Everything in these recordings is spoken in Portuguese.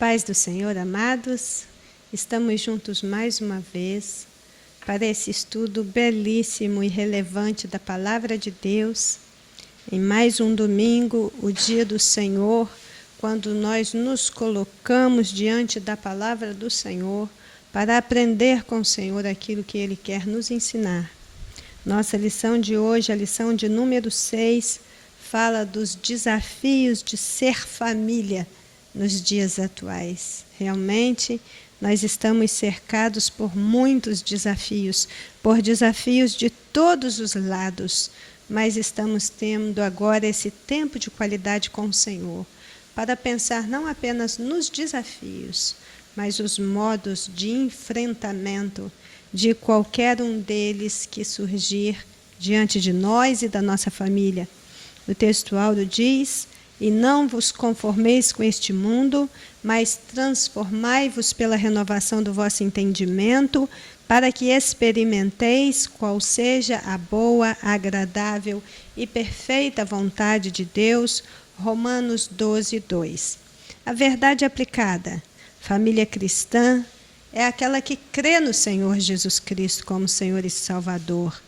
Paz do Senhor, amados, estamos juntos mais uma vez para esse estudo belíssimo e relevante da Palavra de Deus. Em mais um domingo, o dia do Senhor, quando nós nos colocamos diante da Palavra do Senhor para aprender com o Senhor aquilo que Ele quer nos ensinar. Nossa lição de hoje, a lição de número 6, fala dos desafios de ser família nos dias atuais. Realmente, nós estamos cercados por muitos desafios, por desafios de todos os lados, mas estamos tendo agora esse tempo de qualidade com o Senhor, para pensar não apenas nos desafios, mas os modos de enfrentamento de qualquer um deles que surgir diante de nós e da nossa família. O texto áureo diz: e não vos conformeis com este mundo, mas transformai-vos pela renovação do vosso entendimento, para que experimenteis qual seja a boa, agradável e perfeita vontade de Deus. Romanos 12, 2. A verdade aplicada: família cristã é aquela que crê no Senhor Jesus Cristo como Senhor e Salvador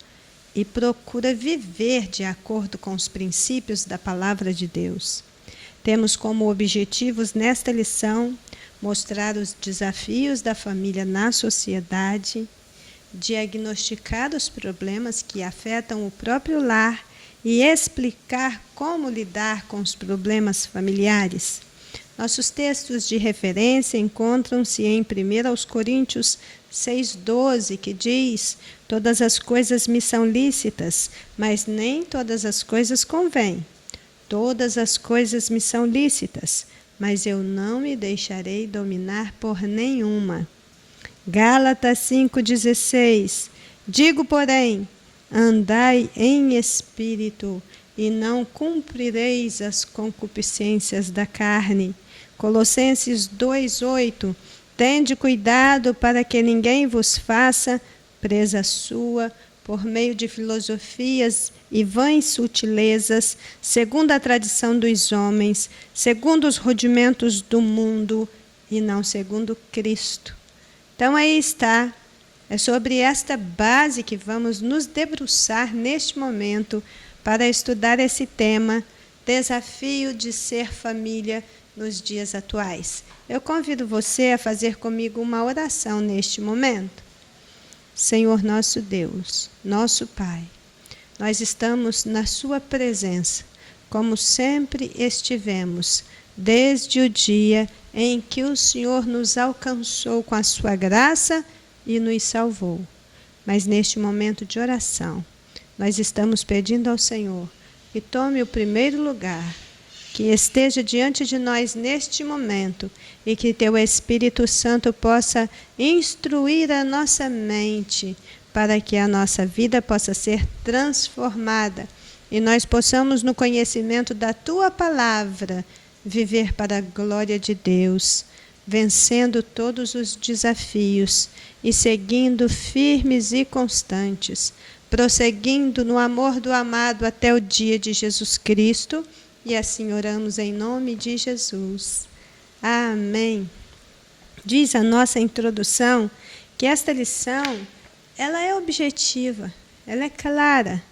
e procura viver de acordo com os princípios da Palavra de Deus. Temos como objetivos nesta lição mostrar os desafios da família na sociedade, diagnosticar os problemas que afetam o próprio lar e explicar como lidar com os problemas familiares. Nossos textos de referência encontram-se em 1 Coríntios 6,12, que diz: todas as coisas me são lícitas, mas nem todas as coisas convêm. Todas as coisas me são lícitas, mas eu não me deixarei dominar por nenhuma. Gálatas 5,16. Digo, porém, andai em espírito, e não cumprireis as concupiscências da carne. Colossenses 2,8. Tende cuidado para que ninguém vos faça presa sua por meio de filosofias e vãs sutilezas, segundo a tradição dos homens, segundo os rudimentos do mundo e não segundo Cristo. Então aí está. É sobre esta base que vamos nos debruçar neste momento para estudar esse tema, desafio de ser família nos dias atuais. Eu convido você a fazer comigo uma oração neste momento. Senhor nosso Deus, nosso Pai, nós estamos na Sua presença, como sempre estivemos, desde o dia em que o Senhor nos alcançou com a Sua graça e nos salvou. Mas neste momento de oração, nós estamos pedindo ao Senhor que tome o primeiro lugar, que esteja diante de nós neste momento e que Teu Espírito Santo possa instruir a nossa mente para que a nossa vida possa ser transformada e nós possamos, no conhecimento da Tua Palavra, viver para a glória de Deus, vencendo todos os desafios e seguindo firmes e constantes, prosseguindo no amor do amado até o dia de Jesus Cristo. E assim oramos em nome de Jesus. Amém. Diz a nossa introdução que esta lição, ela é objetiva, ela é clara.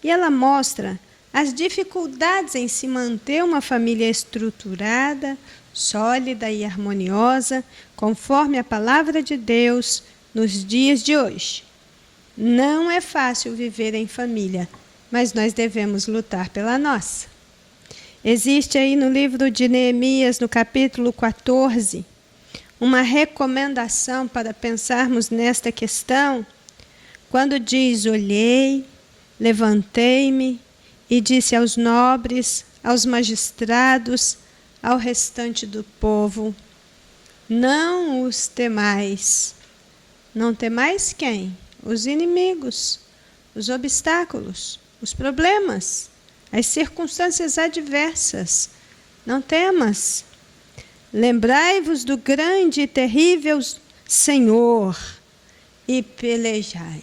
E ela mostra as dificuldades em se manter uma família estruturada, sólida e harmoniosa, conforme a palavra de Deus nos dias de hoje. Não é fácil viver em família, mas nós devemos lutar pela nossa. Existe aí no livro de Neemias, no capítulo 14, uma recomendação para pensarmos nesta questão, quando diz: olhei, levantei-me e disse aos nobres, aos magistrados, ao restante do povo: não os temais. Não temais quem? Os inimigos, os obstáculos, os problemas, as circunstâncias adversas. Não temas. Lembrai-vos do grande e terrível Senhor e pelejai.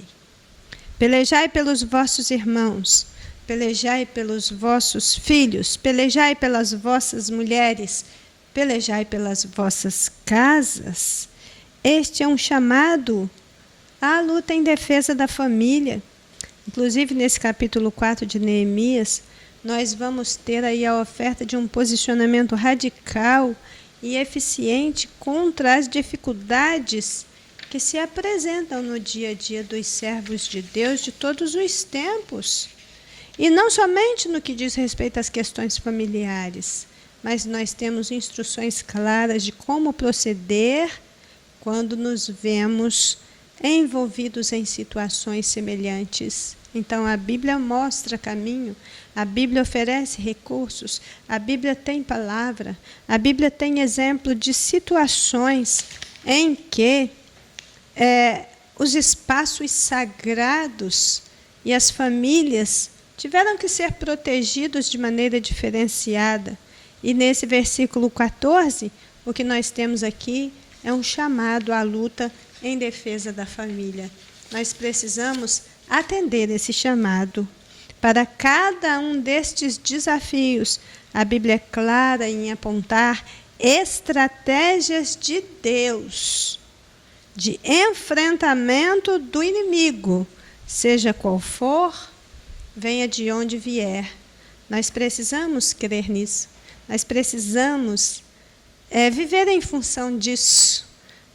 Pelejai pelos vossos irmãos, pelejai pelos vossos filhos, pelejai pelas vossas mulheres, pelejai pelas vossas casas, este é um chamado à luta em defesa da família. Inclusive, nesse capítulo 4 de Neemias, nós vamos ter aí a oferta de um posicionamento radical e eficiente contra as dificuldades que se apresentam no dia a dia dos servos de Deus de todos os tempos. E não somente no que diz respeito às questões familiares, mas nós temos instruções claras de como proceder quando nos vemos envolvidos em situações semelhantes. Então a Bíblia mostra caminho, a Bíblia oferece recursos, a Bíblia tem palavra, a Bíblia tem exemplo de situações em que os espaços sagrados e as famílias tiveram que ser protegidos de maneira diferenciada. E nesse versículo 14, o que nós temos aqui é um chamado à luta em defesa da família. Nós precisamos atender esse chamado. Para cada um destes desafios, a Bíblia é clara em apontar estratégias de Deus, de enfrentamento do inimigo, seja qual for, venha de onde vier. Nós precisamos crer nisso. Nós precisamos viver em função disso.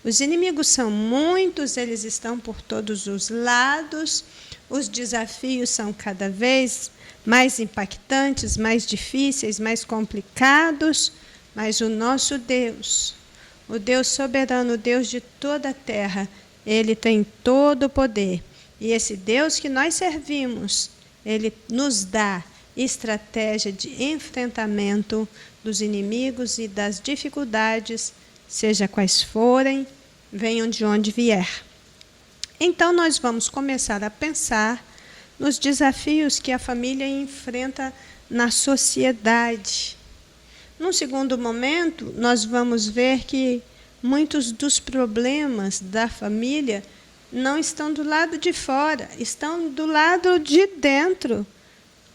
Os inimigos são muitos, eles estão por todos os lados, os desafios são cada vez mais impactantes, mais difíceis, mais complicados, mas o nosso Deus, o Deus soberano, o Deus de toda a terra, Ele tem todo o poder. E esse Deus que nós servimos, Ele nos dá estratégia de enfrentamento dos inimigos e das dificuldades, seja quais forem, venham de onde vier. Então nós vamos começar a pensar nos desafios que a família enfrenta na sociedade. Num segundo momento, nós vamos ver que muitos dos problemas da família não estão do lado de fora, estão do lado de dentro.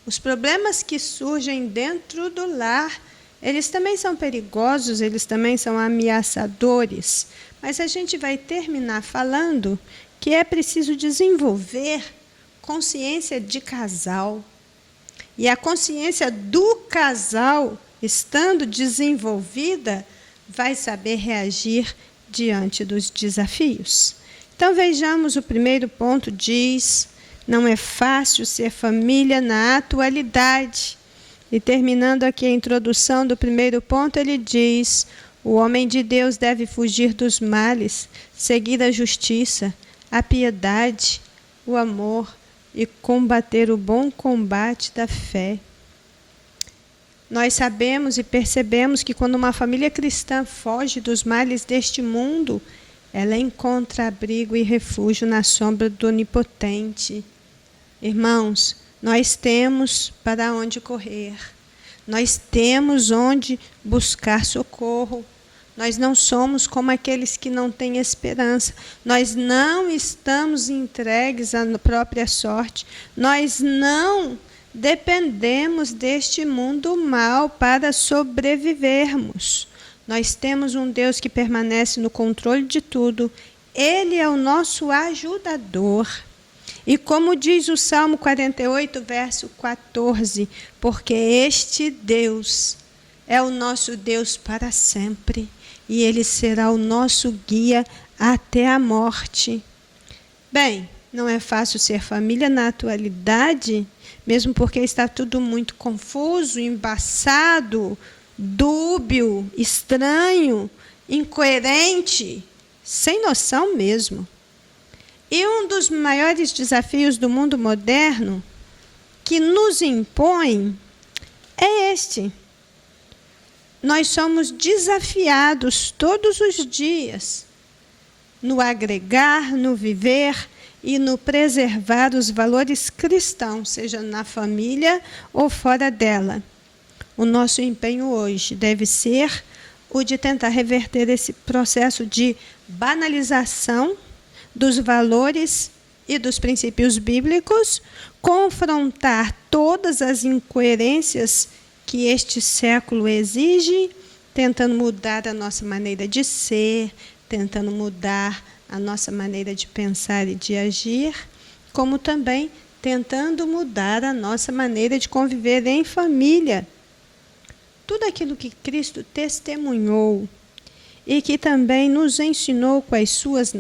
Os problemas que surgem dentro do lar, eles também são perigosos, eles também são ameaçadores. Mas a gente vai terminar falando que é preciso desenvolver consciência de casal. E a consciência do casal, estando desenvolvida, vai saber reagir diante dos desafios. Então vejamos o primeiro ponto, diz: não é fácil ser família na atualidade. E terminando aqui a introdução do primeiro ponto, ele diz: o homem de Deus deve fugir dos males, seguir a justiça, a piedade, o amor e combater o bom combate da fé. Nós sabemos e percebemos que quando uma família cristã foge dos males deste mundo, ela encontra abrigo e refúgio na sombra do Onipotente. Irmãos, nós temos para onde correr. Nós temos onde buscar socorro. Nós não somos como aqueles que não têm esperança. Nós não estamos entregues à própria sorte. Nós não dependemos deste mundo mal para sobrevivermos. Nós temos um Deus que permanece no controle de tudo. Ele é o nosso ajudador. E como diz o Salmo 48, verso 14, porque este Deus é o nosso Deus para sempre, e Ele será o nosso guia até a morte. Bem, não é fácil ser família na atualidade, mesmo porque está tudo muito confuso, embaçado, dúbio, estranho, incoerente, sem noção mesmo. E um dos maiores desafios do mundo moderno que nos impõe é este. Nós somos desafiados todos os dias no agregar, no viver e no preservar os valores cristãos, seja na família ou fora dela. O nosso empenho hoje deve ser o de tentar reverter esse processo de banalização dos valores e dos princípios bíblicos, confrontar todas as incoerências que este século exige tentando mudar a nossa maneira de ser, tentando mudar a nossa maneira de pensar e de agir, como também tentando mudar a nossa maneira de conviver em família. Tudo aquilo que Cristo testemunhou e que também nos ensinou com as suas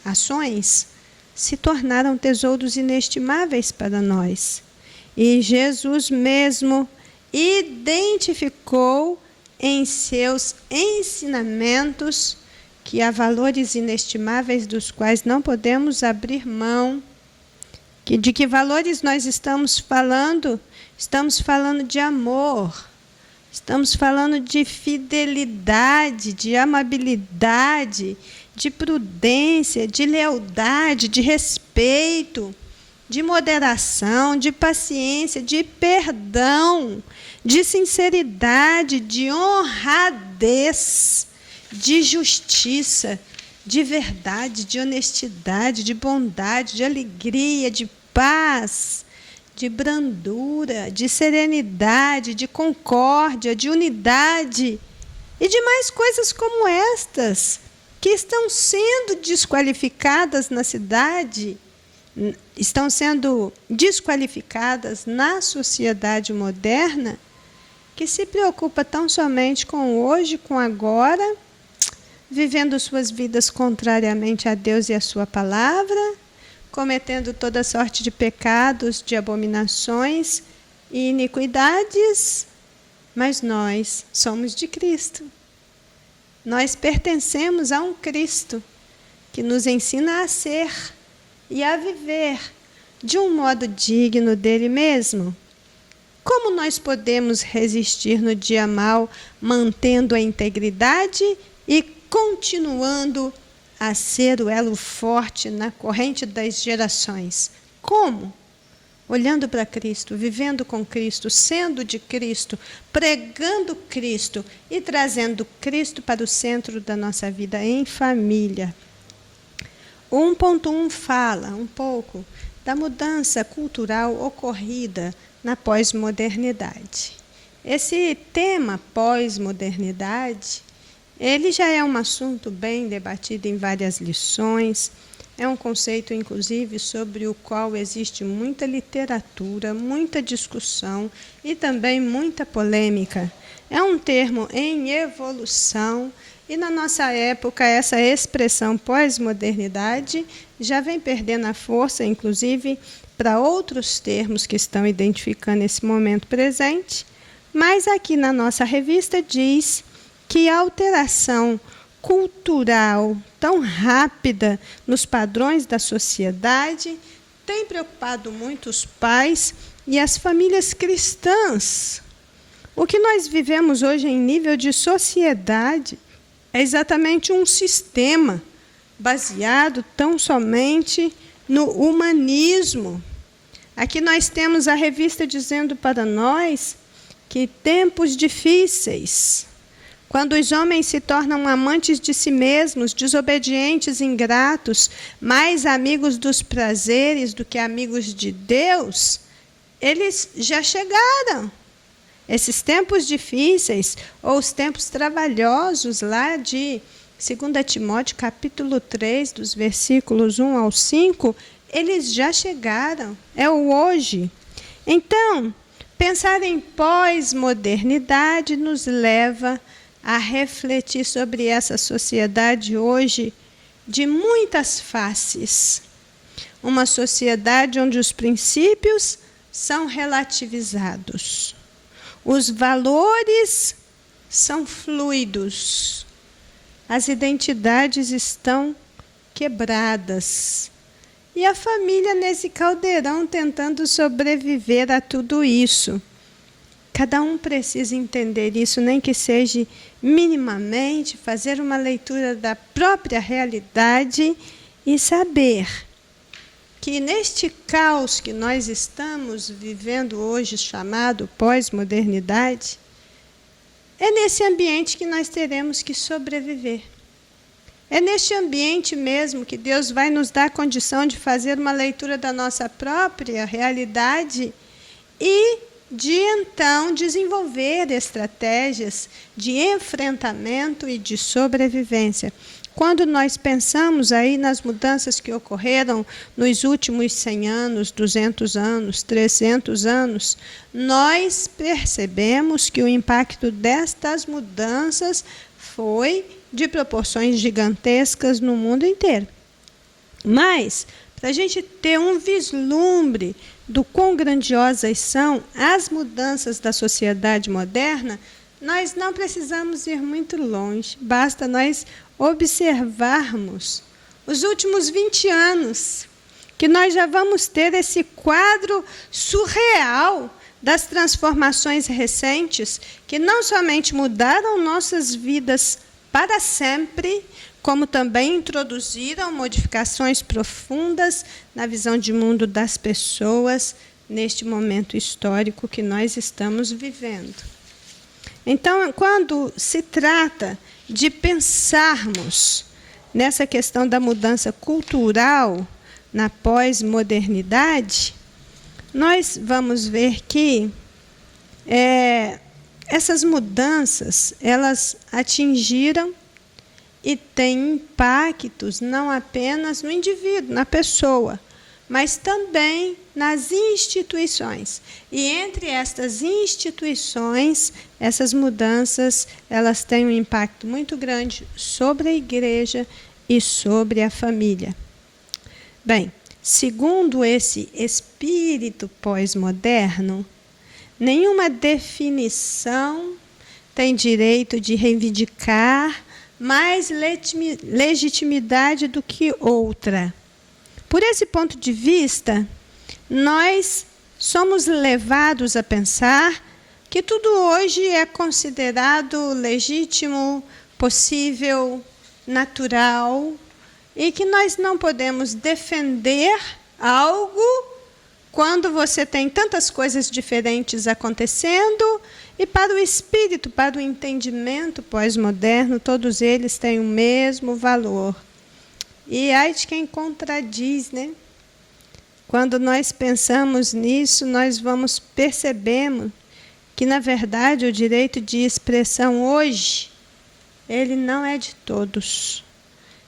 ações, se tornaram tesouros inestimáveis para nós. E Jesus mesmo identificou em seus ensinamentos que há valores inestimáveis dos quais não podemos abrir mão. De que valores nós estamos falando? Estamos falando de amor, estamos falando de fidelidade, de amabilidade, de prudência, de lealdade, de respeito, de moderação, de paciência, de perdão, de sinceridade, de honradez, de justiça, de verdade, de honestidade, de bondade, de alegria, de paz, de brandura, de serenidade, de concórdia, de unidade e de mais coisas como estas, que estão sendo desqualificadas na cidade, estão sendo desqualificadas na sociedade moderna, que se preocupa tão somente com o hoje, com agora, vivendo suas vidas contrariamente a Deus e a sua palavra, cometendo toda sorte de pecados, de abominações e iniquidades, mas nós somos de Cristo. Nós pertencemos a um Cristo que nos ensina a ser e a viver de um modo digno dele mesmo. Como nós podemos resistir no dia mau, mantendo a integridade e continuando a ser o elo forte na corrente das gerações? Como? Olhando para Cristo, vivendo com Cristo, sendo de Cristo, pregando Cristo e trazendo Cristo para o centro da nossa vida em família. O 1.1 fala um pouco da mudança cultural ocorrida na pós-modernidade. Esse tema pós-modernidade, ele já é um assunto bem debatido em várias lições. É um conceito, inclusive, sobre o qual existe muita literatura, muita discussão e também muita polêmica. É um termo em evolução e, na nossa época, essa expressão pós-modernidade já vem perdendo a força, inclusive, para outros termos que estão identificando esse momento presente. Mas aqui na nossa revista diz que a alteração cultural tão rápida nos padrões da sociedade tem preocupado muito os pais e as famílias cristãs. O que nós vivemos hoje em nível de sociedade é exatamente um sistema baseado tão somente no humanismo. Aqui nós temos a revista dizendo para nós que tempos difíceis, quando os homens se tornam amantes de si mesmos, desobedientes, ingratos, mais amigos dos prazeres do que amigos de Deus, eles já chegaram. Esses tempos difíceis, ou os tempos trabalhosos, lá de 2 Timóteo, capítulo 3, dos versículos 1 ao 5, eles já chegaram. É o hoje. Então, pensar em pós-modernidade nos leva a refletir sobre essa sociedade hoje de muitas faces. Uma sociedade onde os princípios são relativizados. Os valores são fluidos. As identidades estão quebradas. E a família nesse caldeirão tentando sobreviver a tudo isso. Cada um precisa entender isso, nem que seja minimamente, fazer uma leitura da própria realidade e saber que neste caos que nós estamos vivendo hoje, chamado pós-modernidade, é nesse ambiente que nós teremos que sobreviver. É neste ambiente mesmo que Deus vai nos dar a condição de fazer uma leitura da nossa própria realidade e de então desenvolver estratégias de enfrentamento e de sobrevivência. Quando nós pensamos aí nas mudanças que ocorreram nos últimos 100 anos, 200 anos, 300 anos, nós percebemos que o impacto destas mudanças foi de proporções gigantescas no mundo inteiro. Mas, para a gente ter um vislumbre do quão grandiosas são as mudanças da sociedade moderna, nós não precisamos ir muito longe, basta nós observarmos os últimos 20 anos, que nós já vamos ter esse quadro surreal das transformações recentes, que não somente mudaram nossas vidas para sempre, como também introduziram modificações profundas na visão de mundo das pessoas neste momento histórico que nós estamos vivendo. Então, quando se trata de pensarmos nessa questão da mudança cultural na pós-modernidade, nós vamos ver que essas mudanças elas atingiram e têm impactos não apenas no indivíduo, na pessoa, mas também nas instituições. E entre estas instituições, essas mudanças, elas têm um impacto muito grande sobre a igreja e sobre a família. Bem, segundo esse espírito pós-moderno, nenhuma definição tem direito de reivindicar mais legitimidade do que outra. Por esse ponto de vista, nós somos levados a pensar que tudo hoje é considerado legítimo, possível, natural, e que nós não podemos defender algo quando você tem tantas coisas diferentes acontecendo, e para o espírito, para o entendimento pós-moderno, todos eles têm o mesmo valor. E ai de quem contradiz, né? Quando nós pensamos nisso, nós vamos percebendo que, na verdade, o direito de expressão hoje, ele não é de todos.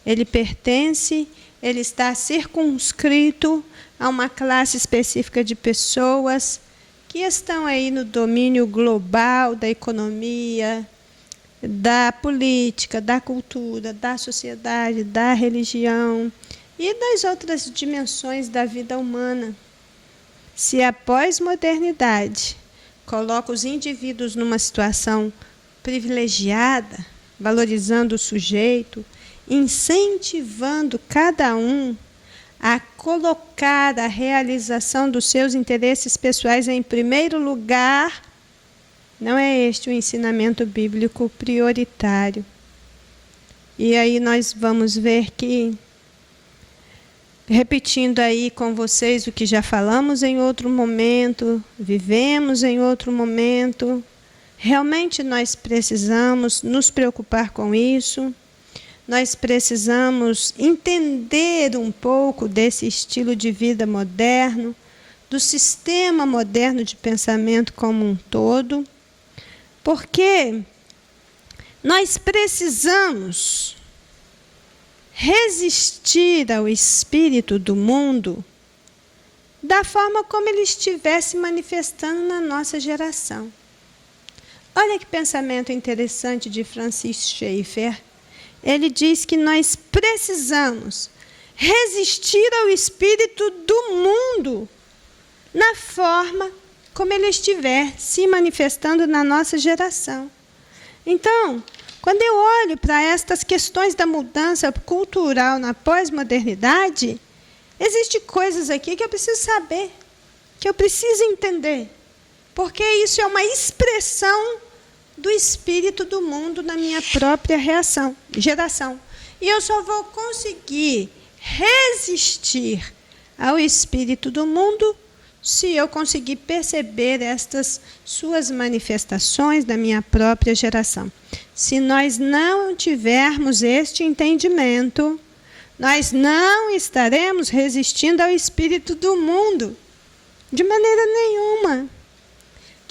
Ele pertence, ele está circunscrito a uma classe específica de pessoas que estão aí no domínio global da economia, da política, da cultura, da sociedade, da religião e das outras dimensões da vida humana. Se a pós-modernidade coloca os indivíduos numa situação privilegiada, valorizando o sujeito, incentivando cada um a colocar a realização dos seus interesses pessoais em primeiro lugar, não é este o ensinamento bíblico prioritário. E aí nós vamos ver que, repetindo aí com vocês o que já falamos em outro momento, vivemos em outro momento, realmente nós precisamos nos preocupar com isso. Nós precisamos entender um pouco desse estilo de vida moderno, do sistema moderno de pensamento como um todo, porque nós precisamos resistir ao espírito do mundo da forma como ele estivesse manifestando na nossa geração. Olha que pensamento interessante de Francis Schaeffer. Ele diz que nós precisamos resistir ao espírito do mundo na forma como ele estiver se manifestando na nossa geração. Então, quando eu olho para estas questões da mudança cultural na pós-modernidade, existem coisas aqui que eu preciso saber, que eu preciso entender, porque isso é uma expressão do espírito do mundo na minha própria geração. E eu só vou conseguir resistir ao espírito do mundo se eu conseguir perceber estas suas manifestações da minha própria geração. Se nós não tivermos este entendimento, nós não estaremos resistindo ao espírito do mundo, de maneira nenhuma.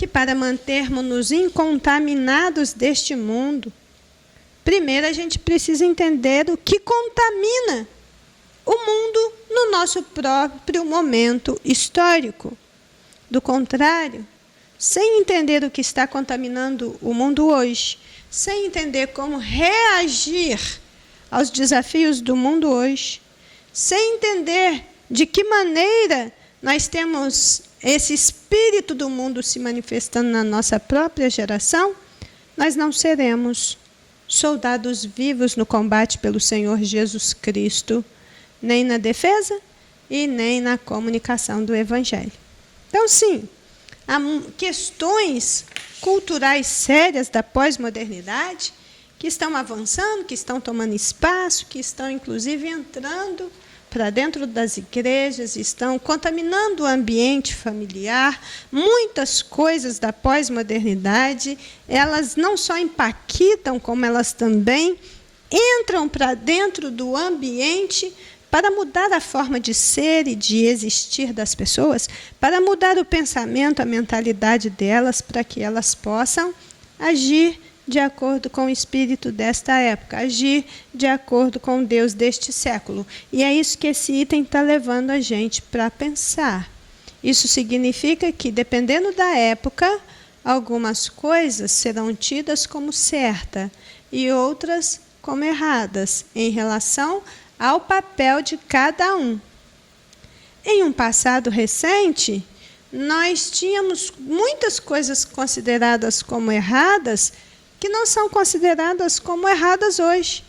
que para mantermos-nos incontaminados deste mundo, primeiro a gente precisa entender o que contamina o mundo no nosso próprio momento histórico. Do contrário, sem entender o que está contaminando o mundo hoje, sem entender como reagir aos desafios do mundo hoje, sem entender de que maneira nós temos esse espírito do mundo se manifestando na nossa própria geração, nós não seremos soldados vivos no combate pelo Senhor Jesus Cristo, nem na defesa e nem na comunicação do Evangelho. Então, sim, há questões culturais sérias da pós-modernidade que estão avançando, que estão tomando espaço, que estão, inclusive, entrando para dentro das igrejas, estão contaminando o ambiente familiar. Muitas coisas da pós-modernidade, elas não só impactam, como elas também entram para dentro do ambiente para mudar a forma de ser e de existir das pessoas, para mudar o pensamento, a mentalidade delas, para que elas possam agir de acordo com o espírito desta época, agir de acordo com Deus deste século. E é isso que esse item está levando a gente para pensar. Isso significa que, dependendo da época, algumas coisas serão tidas como certas e outras como erradas, em relação ao papel de cada um. Em um passado recente, nós tínhamos muitas coisas consideradas como erradas que não são consideradas como erradas hoje.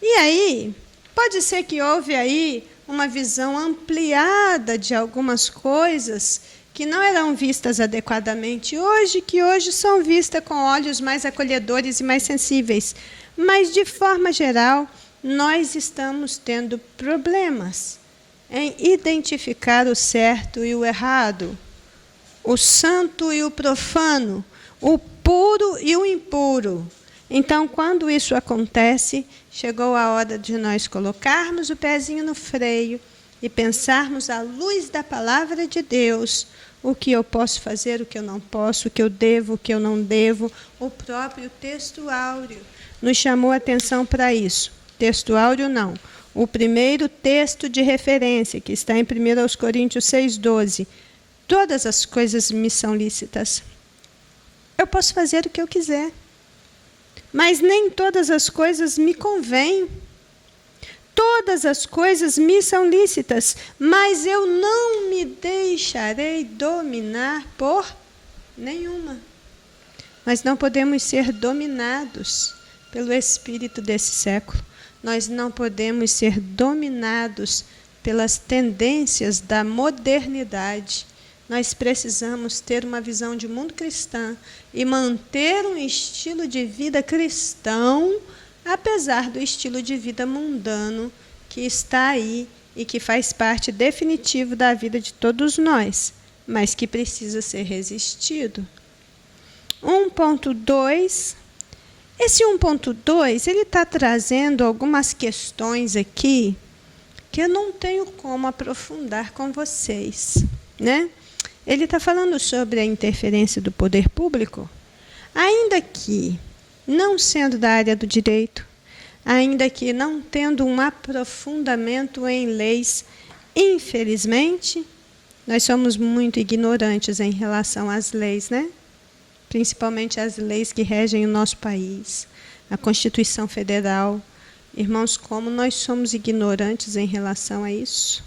E aí, pode ser que houve aí uma visão ampliada de algumas coisas que não eram vistas adequadamente hoje, que hoje são vistas com olhos mais acolhedores e mais sensíveis. Mas, de forma geral, nós estamos tendo problemas em identificar o certo e o errado, o santo e o profano, o puro e o impuro. Então, quando isso acontece, chegou a hora de nós colocarmos o pezinho no freio e pensarmos à luz da palavra de Deus o que eu posso fazer, o que eu não posso, o que eu devo, o que eu não devo. O próprio texto áureo nos chamou a atenção para isso. Texto áureo não. O primeiro texto de referência, que está em 1 Coríntios 6,12. Todas as coisas me são lícitas. Eu posso fazer o que eu quiser, mas nem todas as coisas me convêm. Todas as coisas me são lícitas, mas eu não me deixarei dominar por nenhuma. Nós não podemos ser dominados pelo espírito desse século. Nós não podemos ser dominados pelas tendências da modernidade. Nós precisamos ter uma visão de mundo cristã e manter um estilo de vida cristão, apesar do estilo de vida mundano que está aí e que faz parte definitivo da vida de todos nós, mas que precisa ser resistido. 1.2. Esse 1.2, ele está trazendo algumas questões aqui que eu não tenho como aprofundar com vocês, né? Ele está falando sobre a interferência do poder público, ainda que não sendo da área do direito, ainda que não tendo um aprofundamento em leis, infelizmente, nós somos muito ignorantes em relação às leis, né? Principalmente as leis que regem o nosso país, a Constituição Federal. Irmãos, como nós somos ignorantes em relação a isso.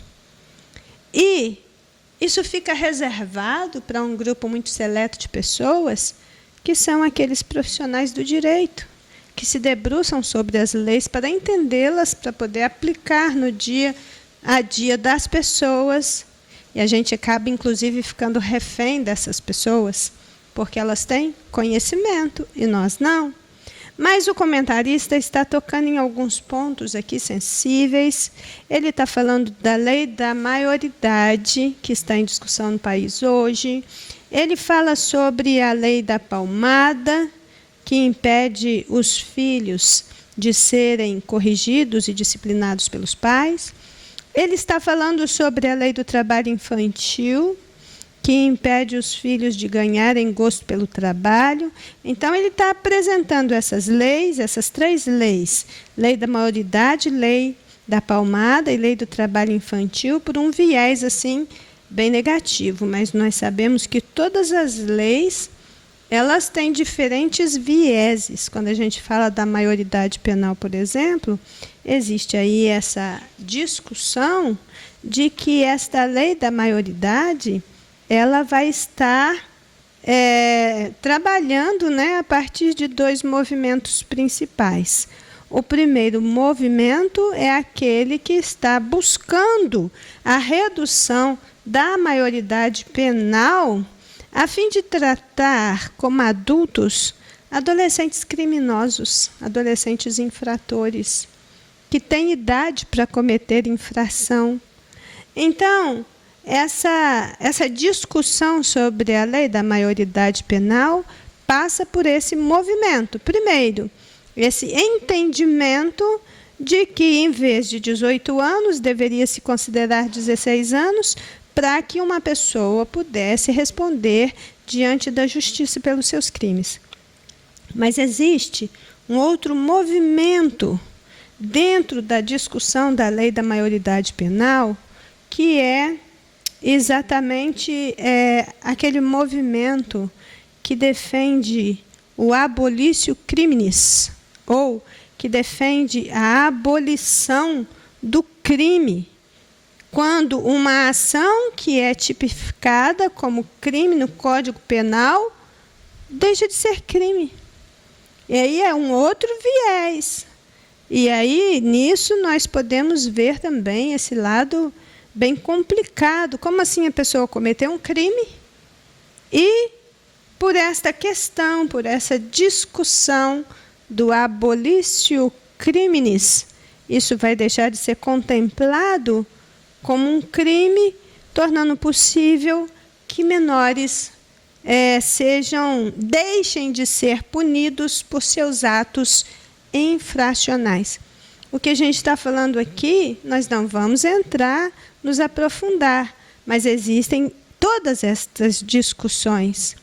E isso fica reservado para um grupo muito seleto de pessoas, que são aqueles profissionais do direito, que se debruçam sobre as leis para entendê-las, para poder aplicar no dia a dia das pessoas. E a gente acaba, inclusive, ficando refém dessas pessoas, porque elas têm conhecimento e nós não. Mas o comentarista está tocando em alguns pontos aqui sensíveis. Ele está falando da lei da maioridade, que está em discussão no país hoje. Ele fala sobre a lei da palmada, que impede os filhos de serem corrigidos e disciplinados pelos pais. Ele está falando sobre a lei do trabalho infantil, que impede os filhos de ganharem gosto pelo trabalho. Então, ele está apresentando essas leis, essas 3 leis: lei da maioridade, lei da palmada e lei do trabalho infantil, por um viés assim bem negativo. Mas nós sabemos que todas as leis, elas têm diferentes vieses. Quando a gente fala da maioridade penal, por exemplo, existe aí essa discussão de que esta lei da maioridade, ela vai estar trabalhando, né, a partir de 2 movimentos principais. O primeiro movimento é aquele que está buscando a redução da maioridade penal a fim de tratar como adultos adolescentes criminosos, adolescentes infratores, que têm idade para cometer infração. Então, essa discussão sobre a lei da maioridade penal passa por esse movimento. Primeiro, esse entendimento de que, em vez de 18 anos, deveria se considerar 16 anos, para que uma pessoa pudesse responder diante da justiça pelos seus crimes. Mas existe um outro movimento dentro da discussão da lei da maioridade penal, que é exatamente aquele movimento que defende o abolitio criminis, ou que defende a abolição do crime, quando uma ação que é tipificada como crime no Código Penal deixa de ser crime. E aí é um outro viés. E aí, nisso, nós podemos ver também esse lado bem complicado. Como assim a pessoa cometeu um crime e, por esta questão, por essa discussão do abolitio criminis, isso vai deixar de ser contemplado como um crime, tornando possível que menores deixem de ser punidos por seus atos infracionais. O que a gente está falando aqui, nós não vamos nos aprofundar, mas existem todas estas discussões.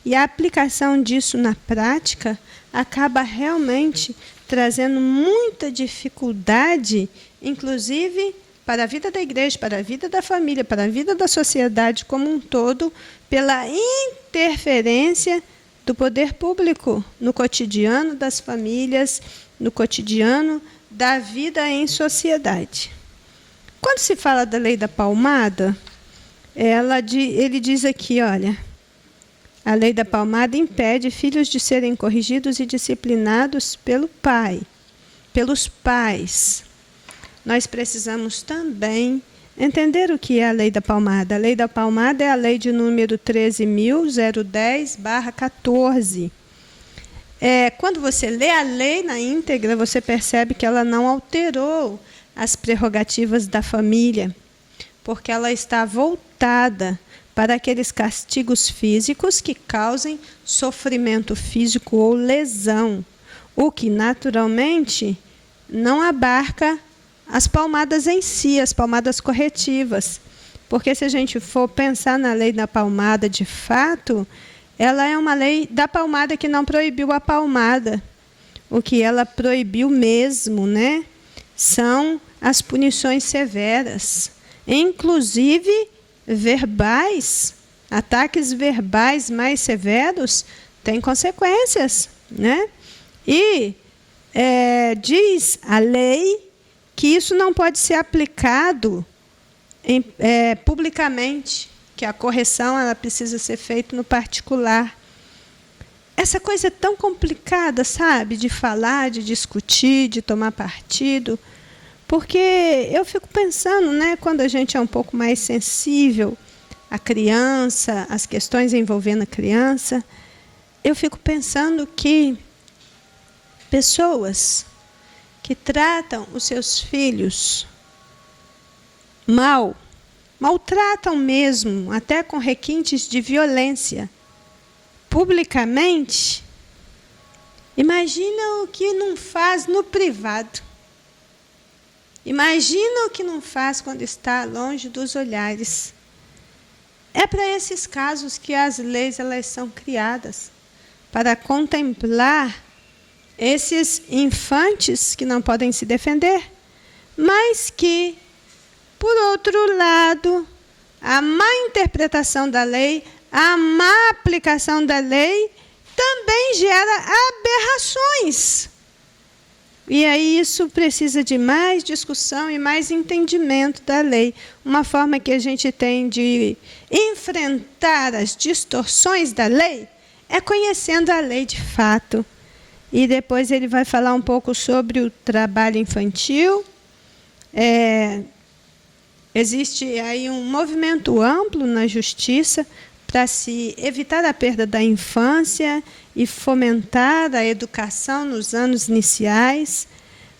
E a aplicação disso na prática acaba realmente trazendo muita dificuldade, inclusive para a vida da igreja, para a vida da família, para a vida da sociedade como um todo, pela interferência do poder público no cotidiano das famílias, no cotidiano da vida em sociedade. Quando se fala da lei da palmada, ele diz aqui, olha, a lei da palmada impede filhos de serem corrigidos e disciplinados pelos pais. Nós precisamos também entender o que é a lei da palmada. A lei da palmada é a lei de número 13.010/14. Quando você lê a lei na íntegra, você percebe que ela não alterou as prerrogativas da família, porque ela está voltada para aqueles castigos físicos que causem sofrimento físico ou lesão, o que naturalmente não abarca as palmadas em si, as palmadas corretivas. Porque se a gente for pensar na lei da palmada de fato, ela é uma lei da palmada que não proibiu a palmada. O que ela proibiu mesmo, né, são as punições severas, inclusive verbais. Ataques verbais mais severos têm consequências, né? E diz a lei que isso não pode ser aplicado publicamente, que a correção ela precisa ser feita no particular. Essa coisa é tão complicada, sabe, de falar, de discutir, de tomar partido, porque eu fico pensando, né, quando a gente é um pouco mais sensível à criança, às questões envolvendo a criança, eu fico pensando que pessoas que tratam os seus filhos mal, maltratam mesmo, até com requintes de violência, publicamente, imagina o que não faz no privado. Imagina o que não faz quando está longe dos olhares. É para esses casos que as leis elas são criadas, para contemplar esses infantes que não podem se defender, mas que, por outro lado, a má interpretação da lei, a má aplicação da lei, também gera aberrações. E aí isso precisa de mais discussão e mais entendimento da lei. Uma forma que a gente tem de enfrentar as distorções da lei é conhecendo a lei de fato. E depois ele vai falar um pouco sobre o trabalho infantil. Existe aí um movimento amplo na justiça para se evitar a perda da infância e fomentar a educação nos anos iniciais,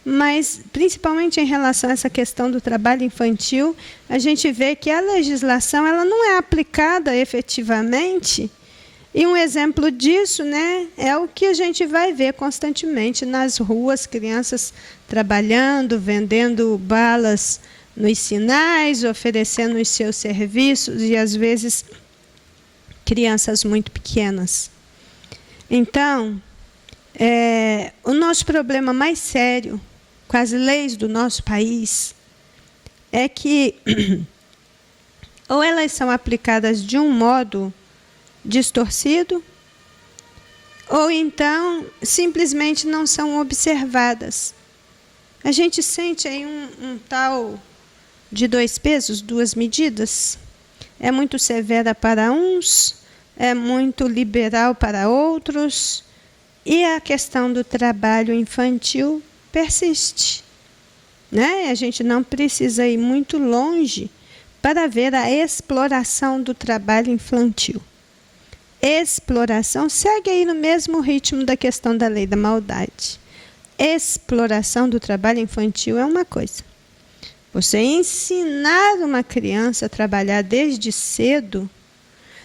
mas principalmente em relação a essa questão do trabalho infantil, a gente vê que a legislação ela não é aplicada efetivamente, e um exemplo disso, né, é o que a gente vai ver constantemente nas ruas, crianças trabalhando, vendendo balas nos sinais, oferecendo os seus serviços, e às vezes crianças muito pequenas. Então, o nosso problema mais sério com as leis do nosso país é que ou elas são aplicadas de um modo distorcido, ou então simplesmente não são observadas. A gente sente aí um tal de 2 pesos, 2 medidas. É muito severa para uns, é muito liberal para outros, e a questão do trabalho infantil persiste, né? A gente não precisa ir muito longe para ver a exploração do trabalho infantil. Exploração segue aí no mesmo ritmo da questão da lei da maldade. Exploração do trabalho infantil é uma coisa. Você ensinar uma criança a trabalhar desde cedo,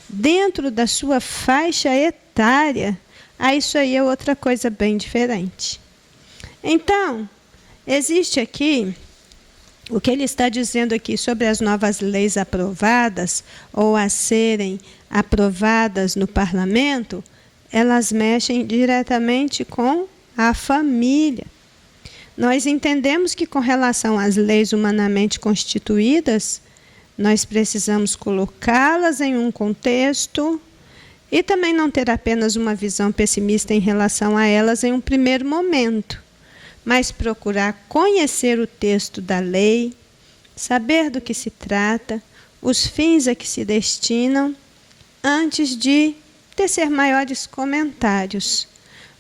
dentro da sua faixa etária, isso aí é outra coisa bem diferente. Então, existe aqui, o que ele está dizendo aqui sobre as novas leis aprovadas, ou a serem aprovadas no parlamento, elas mexem diretamente com a família. Nós entendemos que, com relação às leis humanamente constituídas, nós precisamos colocá-las em um contexto e também não ter apenas uma visão pessimista em relação a elas em um primeiro momento, mas procurar conhecer o texto da lei, saber do que se trata, os fins a que se destinam, antes de tecer maiores comentários.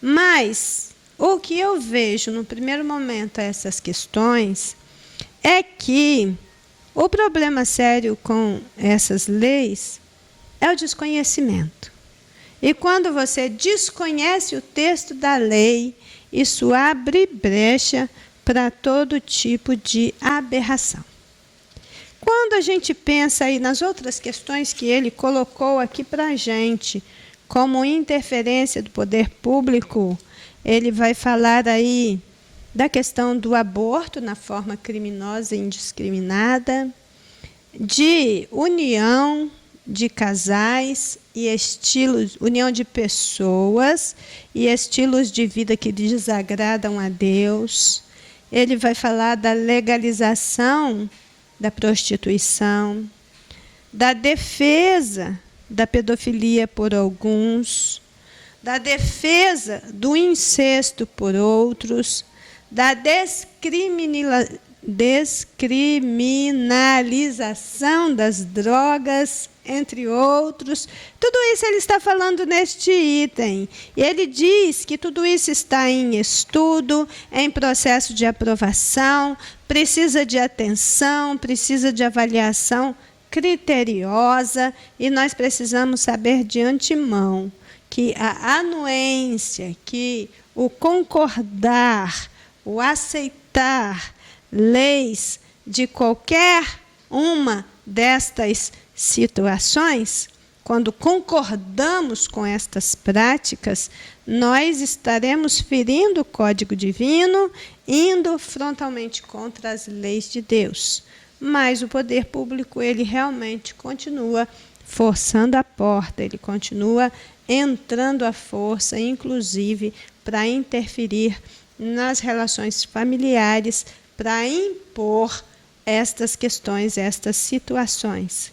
Mas o que eu vejo no primeiro momento a essas questões é que o problema sério com essas leis é o desconhecimento. E quando você desconhece o texto da lei, isso abre brecha para todo tipo de aberração. Quando a gente pensa aí nas outras questões que ele colocou aqui para a gente, como interferência do poder público, ele vai falar aí da questão do aborto na forma criminosa e indiscriminada, de união de casais e estilos, união de pessoas e estilos de vida que desagradam a Deus. Ele vai falar da legalização da prostituição, da defesa da pedofilia por alguns, da defesa do incesto por outros, da descriminalização das drogas, entre outros. Tudo isso ele está falando neste item. E ele diz que tudo isso está em estudo, em processo de aprovação, precisa de atenção, precisa de avaliação criteriosa, e nós precisamos saber de antemão que a anuência, que o concordar, o aceitar leis de qualquer uma destas situações, quando concordamos com estas práticas, nós estaremos ferindo o código divino, indo frontalmente contra as leis de Deus. Mas o poder público, ele realmente continua forçando a porta, ele continua entrando à força, inclusive para interferir nas relações familiares, para impor estas questões, estas situações.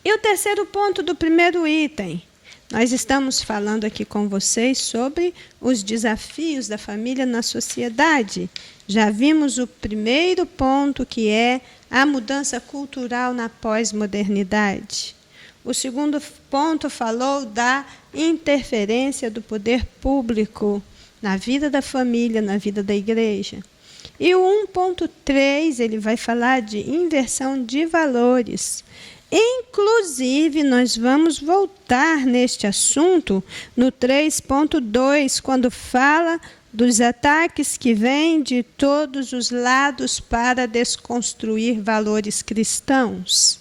E o terceiro ponto do primeiro item, nós estamos falando aqui com vocês sobre os desafios da família na sociedade. Já vimos o primeiro ponto, que é a mudança cultural na pós-modernidade. O segundo ponto falou da interferência do poder público na vida da família, na vida da igreja. E o 1.3, ele vai falar de inversão de valores. Inclusive, nós vamos voltar neste assunto no 3.2, quando fala dos ataques que vêm de todos os lados para desconstruir valores cristãos.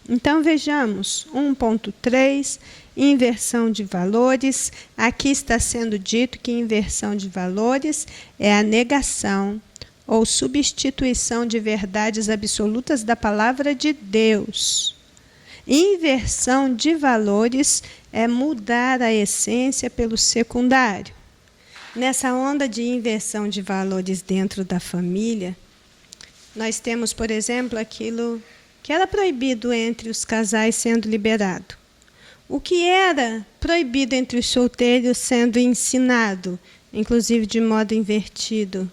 Então, vejamos, 1.3, inversão de valores. Aqui está sendo dito que inversão de valores é a negação ou substituição de verdades absolutas da palavra de Deus. Inversão de valores é mudar a essência pelo secundário. Nessa onda de inversão de valores dentro da família, nós temos, por exemplo, aquilo que era proibido entre os casais sendo liberado. O que era proibido entre os solteiros sendo ensinado, inclusive de modo invertido.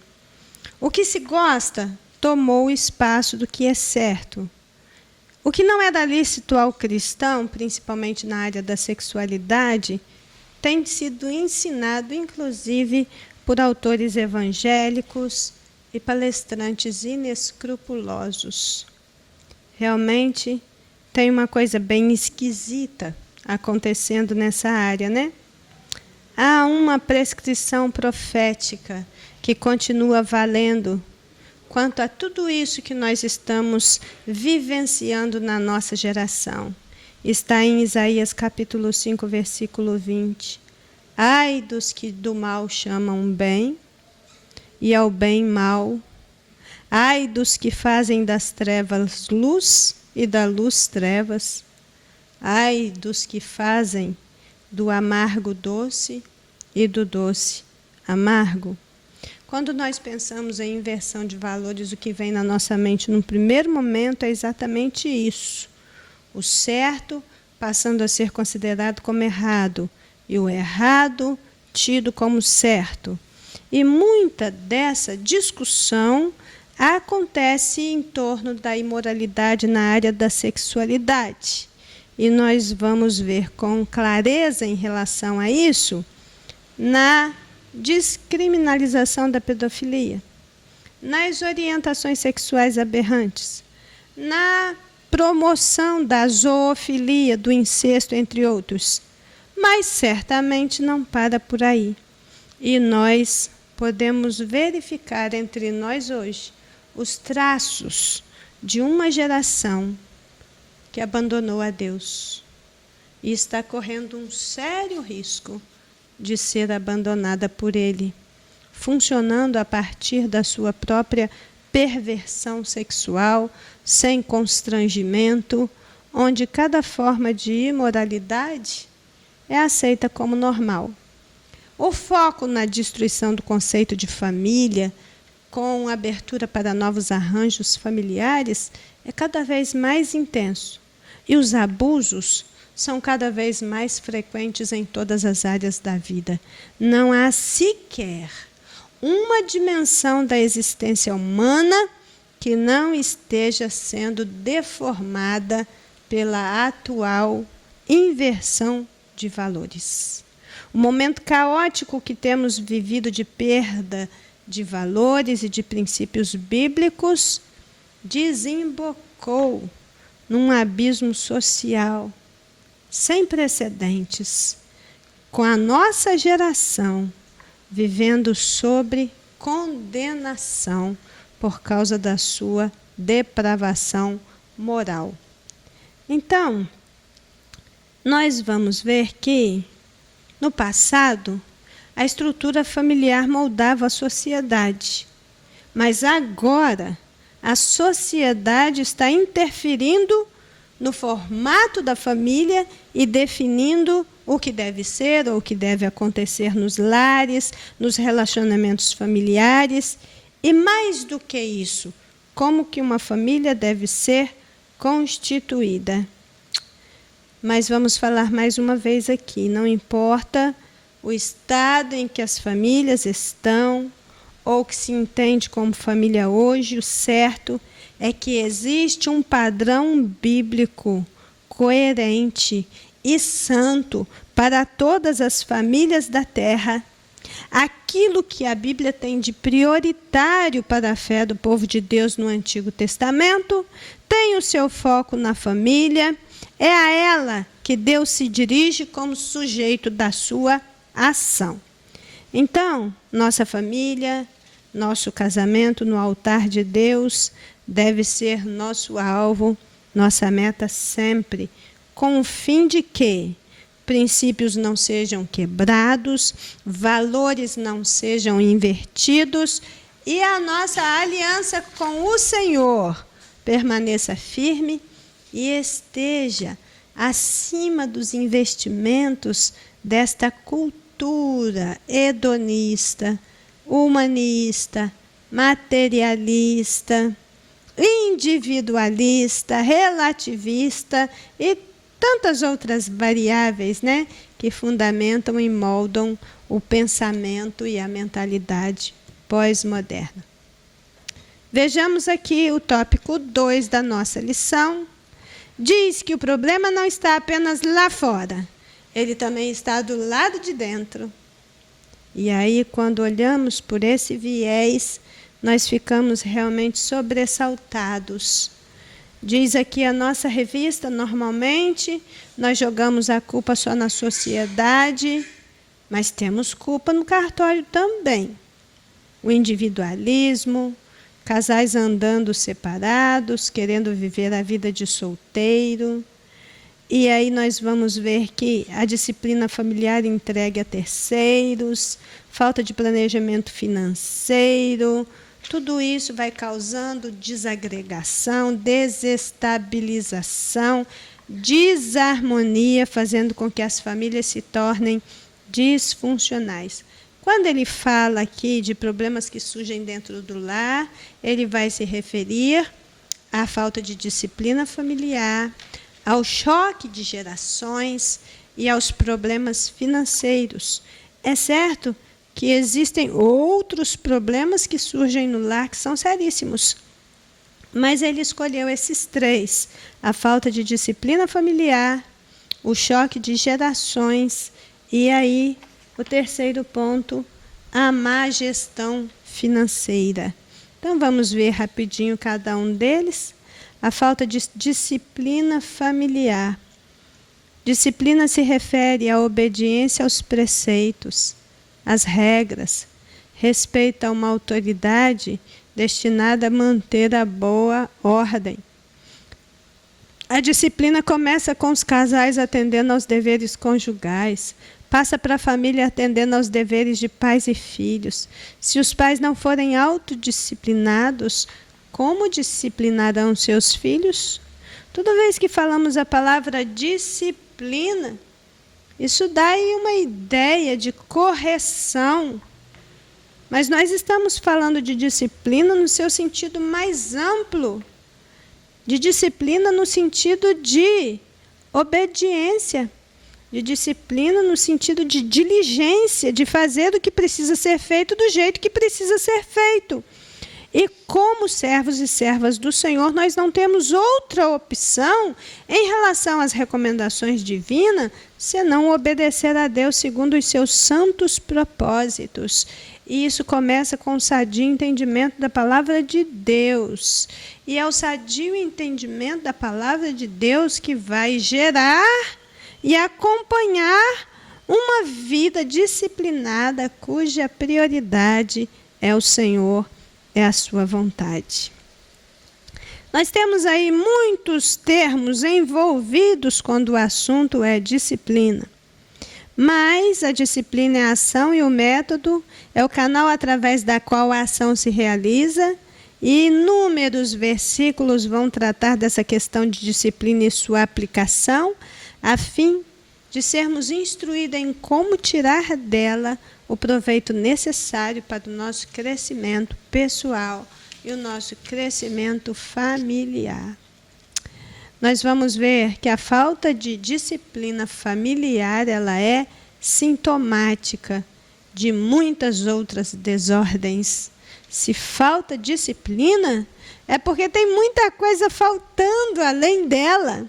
O que se gosta tomou o espaço do que é certo. O que não era lícito ao cristão, principalmente na área da sexualidade, tem sido ensinado, inclusive, por autores evangélicos e palestrantes inescrupulosos. Realmente tem uma coisa bem esquisita acontecendo nessa área, né? Há uma prescrição profética que continua valendo quanto a tudo isso que nós estamos vivenciando na nossa geração. Está em Isaías capítulo 5, versículo 20. Ai dos que do mal chamam bem e ao bem mal. Ai dos que fazem das trevas luz e da luz trevas. Ai dos que fazem do amargo doce e do doce amargo. Quando nós pensamos em inversão de valores, o que vem na nossa mente no primeiro momento é exatamente isso. O certo passando a ser considerado como errado e o errado tido como certo. E muita dessa discussão acontece em torno da imoralidade na área da sexualidade. E nós vamos ver com clareza em relação a isso na descriminalização da pedofilia, nas orientações sexuais aberrantes, na promoção da zoofilia, do incesto, entre outros. Mas certamente não para por aí. E nós podemos verificar entre nós hoje os traços de uma geração que abandonou a Deus e está correndo um sério risco de ser abandonada por Ele, funcionando a partir da sua própria perversão sexual, sem constrangimento, onde cada forma de imoralidade é aceita como normal. O foco na destruição do conceito de família, com abertura para novos arranjos familiares, é cada vez mais intenso. E os abusos são cada vez mais frequentes em todas as áreas da vida. Não há sequer uma dimensão da existência humana que não esteja sendo deformada pela atual inversão de valores. O momento caótico que temos vivido de perda de valores e de princípios bíblicos desembocou num abismo social sem precedentes, com a nossa geração vivendo sobre condenação por causa da sua depravação moral. Então, nós vamos ver que, no passado, a estrutura familiar moldava a sociedade, mas agora a sociedade está interferindo no formato da família e definindo o que deve ser ou o que deve acontecer nos lares, nos relacionamentos familiares. E mais do que isso, como que uma família deve ser constituída. Mas vamos falar mais uma vez aqui, não importa o estado em que as famílias estão, ou que se entende como família hoje, o certo é que existe um padrão bíblico coerente e santo para todas as famílias da terra. Aquilo que a Bíblia tem de prioritário para a fé do povo de Deus no Antigo Testamento tem o seu foco na família, é a ela que Deus se dirige como sujeito da sua ação. Então, nossa família, nosso casamento no altar de Deus deve ser nosso alvo, nossa meta sempre, com o fim de que princípios não sejam quebrados, valores não sejam invertidos e a nossa aliança com o Senhor permaneça firme e esteja acima dos investimentos desta cultura hedonista, humanista, materialista, individualista, relativista e tantas outras variáveis, né, que fundamentam e moldam o pensamento e a mentalidade pós-moderna. Vejamos aqui o tópico 2 da nossa lição. Diz que o problema não está apenas lá fora, ele também está do lado de dentro. E aí, quando olhamos por esse viés, nós ficamos realmente sobressaltados. Diz aqui a nossa revista, normalmente, nós jogamos a culpa só na sociedade, mas temos culpa no cartório também. O individualismo, casais andando separados, querendo viver a vida de solteiro. E aí nós vamos ver que a disciplina familiar entregue a terceiros, falta de planejamento financeiro, tudo isso vai causando desagregação, desestabilização, desarmonia, fazendo com que as famílias se tornem disfuncionais. Quando ele fala aqui de problemas que surgem dentro do lar, ele vai se referir à falta de disciplina familiar, ao choque de gerações e aos problemas financeiros. É certo que existem outros problemas que surgem no lar que são seríssimos, mas ele escolheu esses 3, a falta de disciplina familiar, o choque de gerações e aí o terceiro ponto, a má gestão financeira. Então vamos ver rapidinho cada um deles. A falta de disciplina familiar. Disciplina se refere à obediência aos preceitos, às regras, respeito a uma autoridade destinada a manter a boa ordem. A disciplina começa com os casais atendendo aos deveres conjugais, passa para a família atendendo aos deveres de pais e filhos. Se os pais não forem autodisciplinados, como disciplinarão seus filhos? Toda vez que falamos a palavra disciplina, isso dá aí uma ideia de correção. Mas nós estamos falando de disciplina no seu sentido mais amplo. De disciplina no sentido de obediência. De disciplina no sentido de diligência, de fazer o que precisa ser feito do jeito que precisa ser feito. E como servos e servas do Senhor, nós não temos outra opção em relação às recomendações divinas, senão obedecer a Deus segundo os seus santos propósitos. E isso começa com o sadio entendimento da palavra de Deus. E é o sadio entendimento da palavra de Deus que vai gerar e acompanhar uma vida disciplinada cuja prioridade é o Senhor, é a sua vontade. Nós temos aí muitos termos envolvidos quando o assunto é disciplina. Mas a disciplina é a ação e o método é o canal através da qual a ação se realiza E inúmeros versículos vão tratar dessa questão de disciplina e sua aplicação, a fim de sermos instruídos em como tirar dela o proveito necessário para o nosso crescimento pessoal e o nosso crescimento familiar. Nós vamos ver que a falta de disciplina familiar, ela é sintomática de muitas outras desordens. Se falta disciplina, é porque tem muita coisa faltando além dela.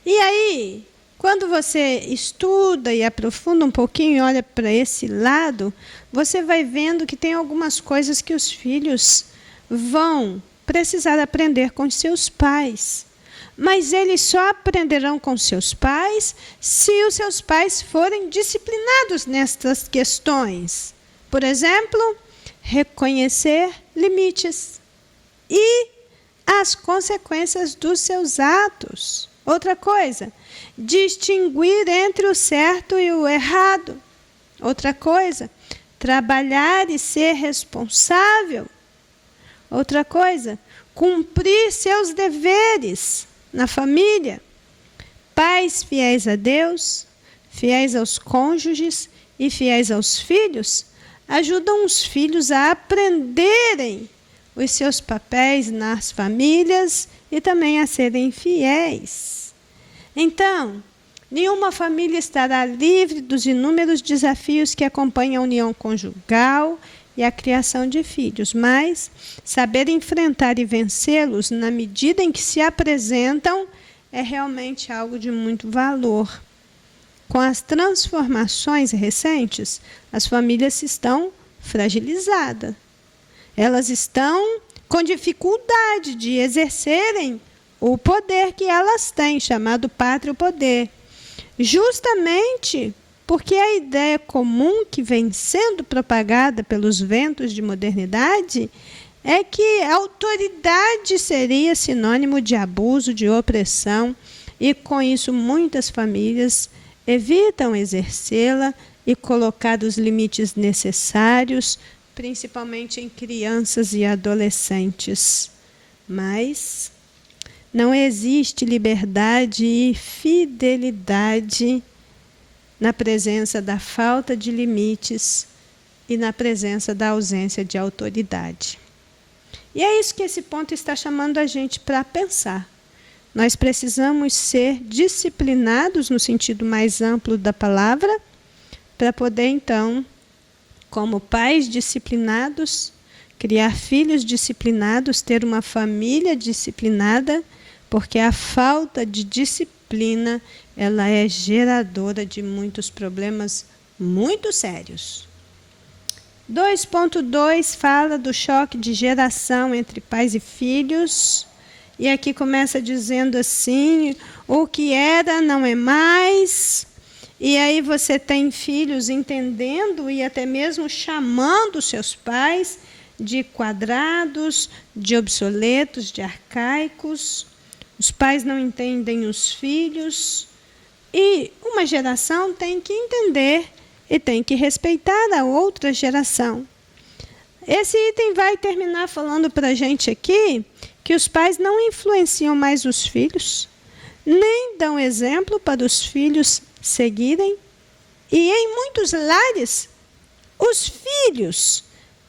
E aí, quando você estuda e aprofunda um pouquinho e olha para esse lado, você vai vendo que tem algumas coisas que os filhos vão precisar aprender com seus pais. Mas eles só aprenderão com seus pais se os seus pais forem disciplinados nestas questões. Por exemplo, reconhecer limites e as consequências dos seus atos. Outra coisa, distinguir entre o certo e o errado. Outra coisa, trabalhar e ser responsável. Outra coisa, cumprir seus deveres na família. Pais fiéis a Deus, fiéis aos cônjuges e fiéis aos filhos, ajudam os filhos a aprenderem os seus papéis nas famílias e também a serem fiéis. Então, nenhuma família estará livre dos inúmeros desafios que acompanham a união conjugal e a criação de filhos, mas saber enfrentar e vencê-los na medida em que se apresentam é realmente algo de muito valor. Com as transformações recentes, as famílias estão fragilizadas. Elas estão com dificuldade de exercerem o poder que elas têm, chamado pátrio poder. Justamente porque a ideia comum que vem sendo propagada pelos ventos de modernidade é que a autoridade seria sinônimo de abuso, de opressão, e com isso muitas famílias evitam exercê-la e colocar os limites necessários, principalmente em crianças e adolescentes. Mas não existe liberdade e fidelidade na presença da falta de limites e na presença da ausência de autoridade. E é isso que esse ponto está chamando a gente para pensar. Nós precisamos ser disciplinados no sentido mais amplo da palavra, para poder então, como pais disciplinados, criar filhos disciplinados, ter uma família disciplinada, porque a falta de disciplina, ela é geradora de muitos problemas muito sérios. 2.2 fala do choque de geração entre pais e filhos. E aqui começa dizendo assim, o que era não é mais. E aí você tem filhos entendendo e até mesmo chamando seus pais de quadrados, de obsoletos, de arcaicos. Os pais não entendem os filhos. E uma geração tem que entender e tem que respeitar a outra geração. Esse item vai terminar falando para a gente aqui que os pais não influenciam mais os filhos, nem dão exemplo para os filhos seguirem. E em muitos lares, os filhos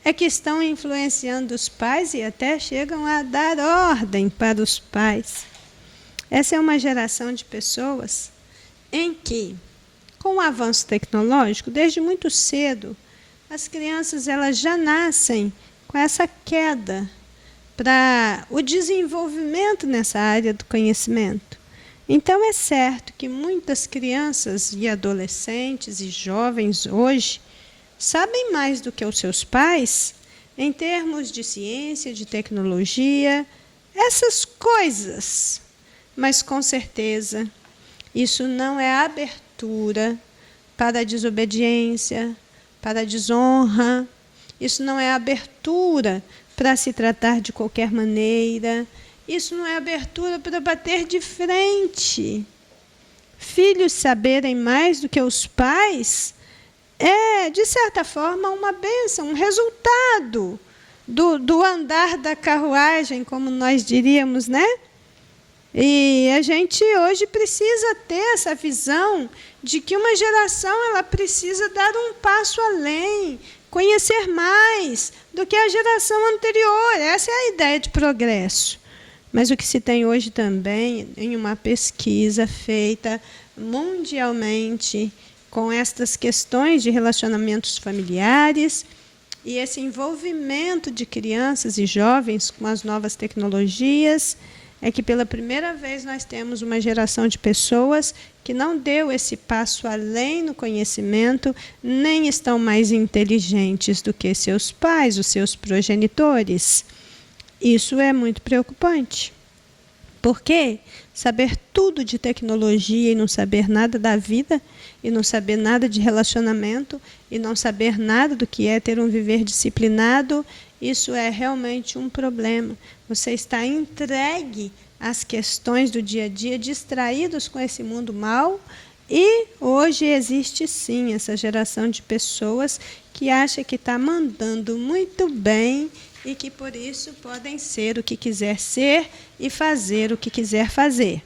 é que estão influenciando os pais e até chegam a dar ordem para os pais. Essa é uma geração de pessoas em que, com o avanço tecnológico, desde muito cedo, as crianças elas já nascem com essa queda para o desenvolvimento nessa área do conhecimento. Então é certo que muitas crianças e adolescentes e jovens hoje sabem mais do que os seus pais em termos de ciência, de tecnologia, essas coisas. Mas com certeza isso não é abertura para a desobediência, para a desonra. Isso não é abertura para se tratar de qualquer maneira. Isso não é abertura para bater de frente. Filhos saberem mais do que os pais é, de certa forma, uma bênção, um resultado do andar da carruagem, como nós diríamos, né? E a gente hoje precisa ter essa visão de que uma geração ela precisa dar um passo além, conhecer mais do que a geração anterior. Essa é a ideia de progresso. Mas o que se tem hoje também, em uma pesquisa feita mundialmente com estas questões de relacionamentos familiares e esse envolvimento de crianças e jovens com as novas tecnologias, é que pela primeira vez nós temos uma geração de pessoas que não deu esse passo além no conhecimento, nem estão mais inteligentes do que seus pais, os seus progenitores. Isso é muito preocupante. Porque saber tudo de tecnologia e não saber nada da vida, e não saber nada de relacionamento, e não saber nada do que é ter um viver disciplinado, isso é realmente um problema. Você está entregue às questões do dia a dia, distraídos com esse mundo mau, e hoje existe sim essa geração de pessoas que acha que está mandando muito bem e que por isso podem ser o que quiser ser e fazer o que quiser fazer.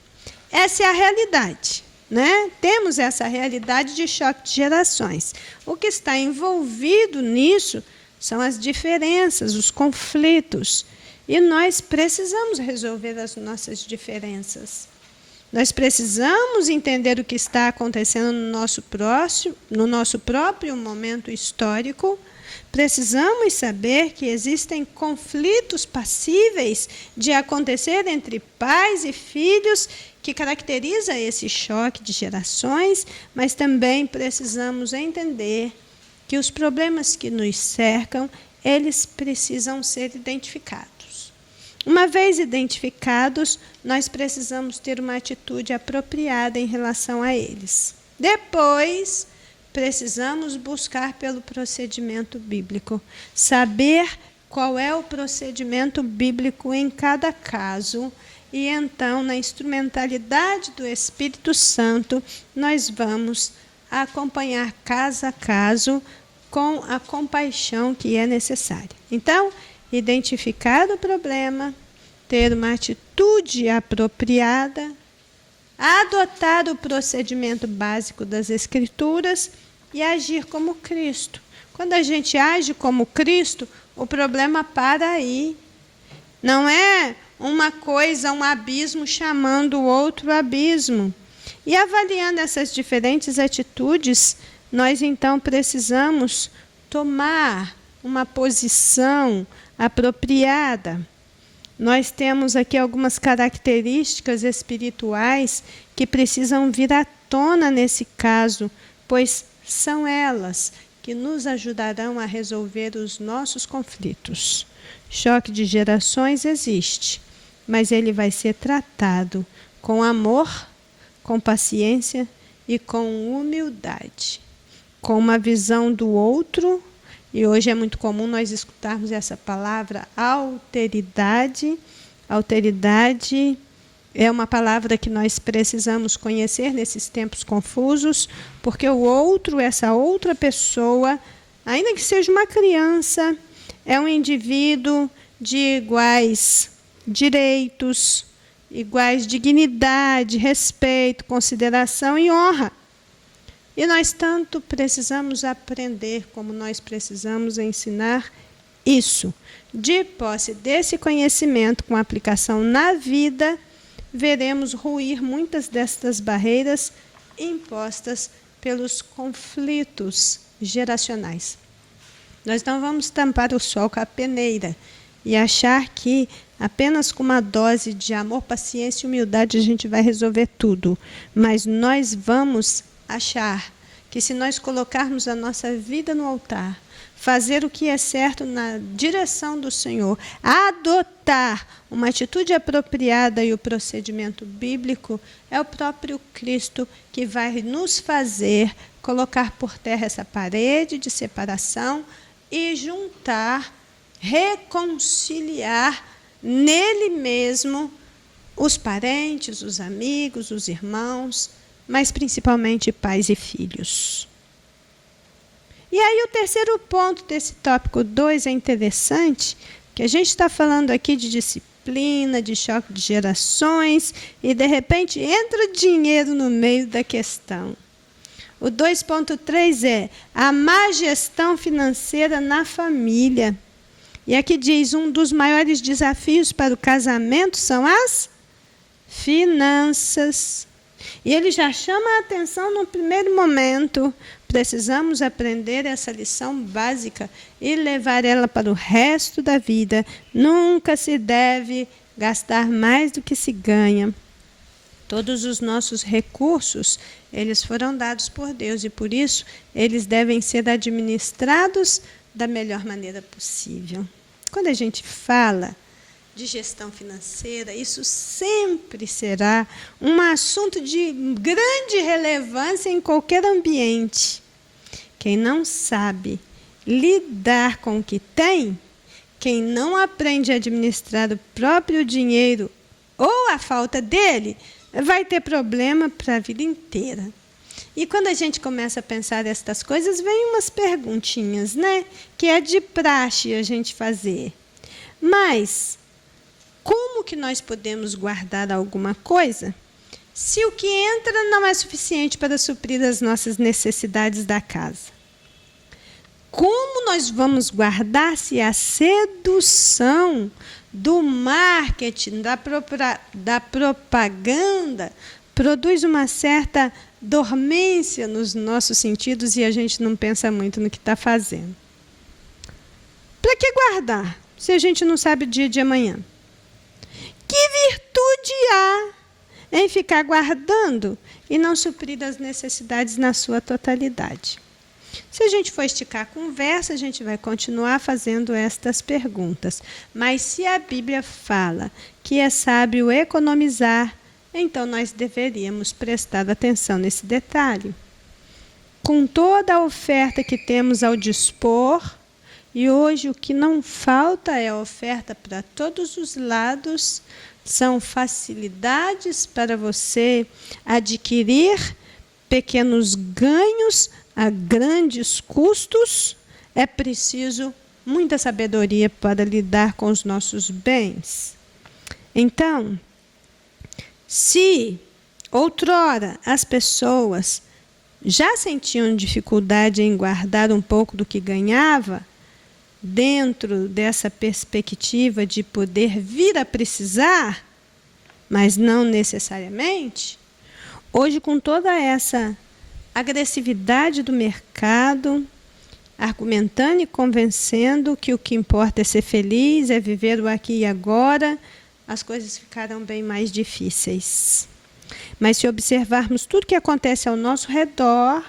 Essa é a realidade, né? Temos essa realidade de choque de gerações. O que está envolvido nisso são as diferenças, os conflitos. E nós precisamos resolver as nossas diferenças. Nós precisamos entender o que está acontecendo no nosso próprio momento histórico. Precisamos saber que existem conflitos passíveis de acontecer entre pais e filhos, que caracteriza esse choque de gerações, mas também precisamos entender que os problemas que nos cercam, eles precisam ser identificados. Uma vez identificados, nós precisamos ter uma atitude apropriada em relação a eles. Depois, precisamos buscar pelo procedimento bíblico, saber qual é o procedimento bíblico em cada caso, e então, na instrumentalidade do Espírito Santo, nós vamos acompanhar caso a caso com a compaixão que é necessária. Então, identificado o problema, ter uma atitude apropriada, adotar o procedimento básico das Escrituras e agir como Cristo. Quando a gente age como Cristo, o problema para aí. Não é uma coisa, um abismo chamando o outro abismo. E avaliando essas diferentes atitudes, nós então precisamos tomar uma posição apropriada. Nós temos aqui algumas características espirituais que precisam vir à tona nesse caso, pois são elas que nos ajudarão a resolver os nossos conflitos. Choque de gerações existe, mas ele vai ser tratado com amor, com paciência e com humildade, com uma visão do outro. E hoje é muito comum nós escutarmos essa palavra alteridade. Alteridade é uma palavra que nós precisamos conhecer nesses tempos confusos, porque o outro, essa outra pessoa, ainda que seja uma criança, é um indivíduo de iguais direitos, iguais dignidade, respeito, consideração e honra. E nós tanto precisamos aprender como nós precisamos ensinar isso. De posse desse conhecimento com aplicação na vida, veremos ruir muitas destas barreiras impostas pelos conflitos geracionais. Nós não vamos tampar o sol com a peneira e achar que apenas com uma dose de amor, paciência e humildade a gente vai resolver tudo. Mas nós vamos achar que se nós colocarmos a nossa vida no altar, fazer o que é certo na direção do Senhor, adotar uma atitude apropriada e o procedimento bíblico, é o próprio Cristo que vai nos fazer colocar por terra essa parede de separação e juntar, reconciliar nele mesmo os parentes, os amigos, os irmãos, mas principalmente pais e filhos. E aí o terceiro ponto desse tópico 2 é interessante, que a gente está falando aqui de disciplina, de choque de gerações, e de repente entra o dinheiro no meio da questão. O 2.3 é a má gestão financeira na família. E aqui diz, um dos maiores desafios para o casamento são as finanças. E ele já chama a atenção no primeiro momento. Precisamos aprender essa lição básica e levar ela para o resto da vida. Nunca se deve gastar mais do que se ganha. Todos os nossos recursos, eles foram dados por Deus e por isso eles devem ser administrados da melhor maneira possível. Quando a gente fala de gestão financeira, isso sempre será um assunto de grande relevância em qualquer ambiente. Quem não sabe lidar com o que tem, quem não aprende a administrar o próprio dinheiro ou a falta dele, vai ter problema para a vida inteira. E quando a gente começa a pensar estas coisas, vem umas perguntinhas, né? Que é de praxe a gente fazer. Mas como que nós podemos guardar alguma coisa se o que entra não é suficiente para suprir as nossas necessidades da casa? Como nós vamos guardar se a sedução do marketing, da propaganda, produz uma certa dormência nos nossos sentidos e a gente não pensa muito no que está fazendo? Para que guardar, se a gente não sabe o dia de amanhã? Que virtude há em ficar guardando e não suprir as necessidades na sua totalidade? Se a gente for esticar a conversa, a gente vai continuar fazendo estas perguntas. Mas se a Bíblia fala que é sábio economizar, então nós deveríamos prestar atenção nesse detalhe. Com toda a oferta que temos ao dispor, e hoje o que não falta é a oferta para todos os lados, são facilidades para você adquirir pequenos ganhos a grandes custos, é preciso muita sabedoria para lidar com os nossos bens. Então, se outrora as pessoas já sentiam dificuldade em guardar um pouco do que ganhava, dentro dessa perspectiva de poder vir a precisar, mas não necessariamente, hoje com toda essa agressividade do mercado, argumentando e convencendo que o que importa é ser feliz, é viver o aqui e agora, as coisas ficarão bem mais difíceis. Mas se observarmos tudo que acontece ao nosso redor,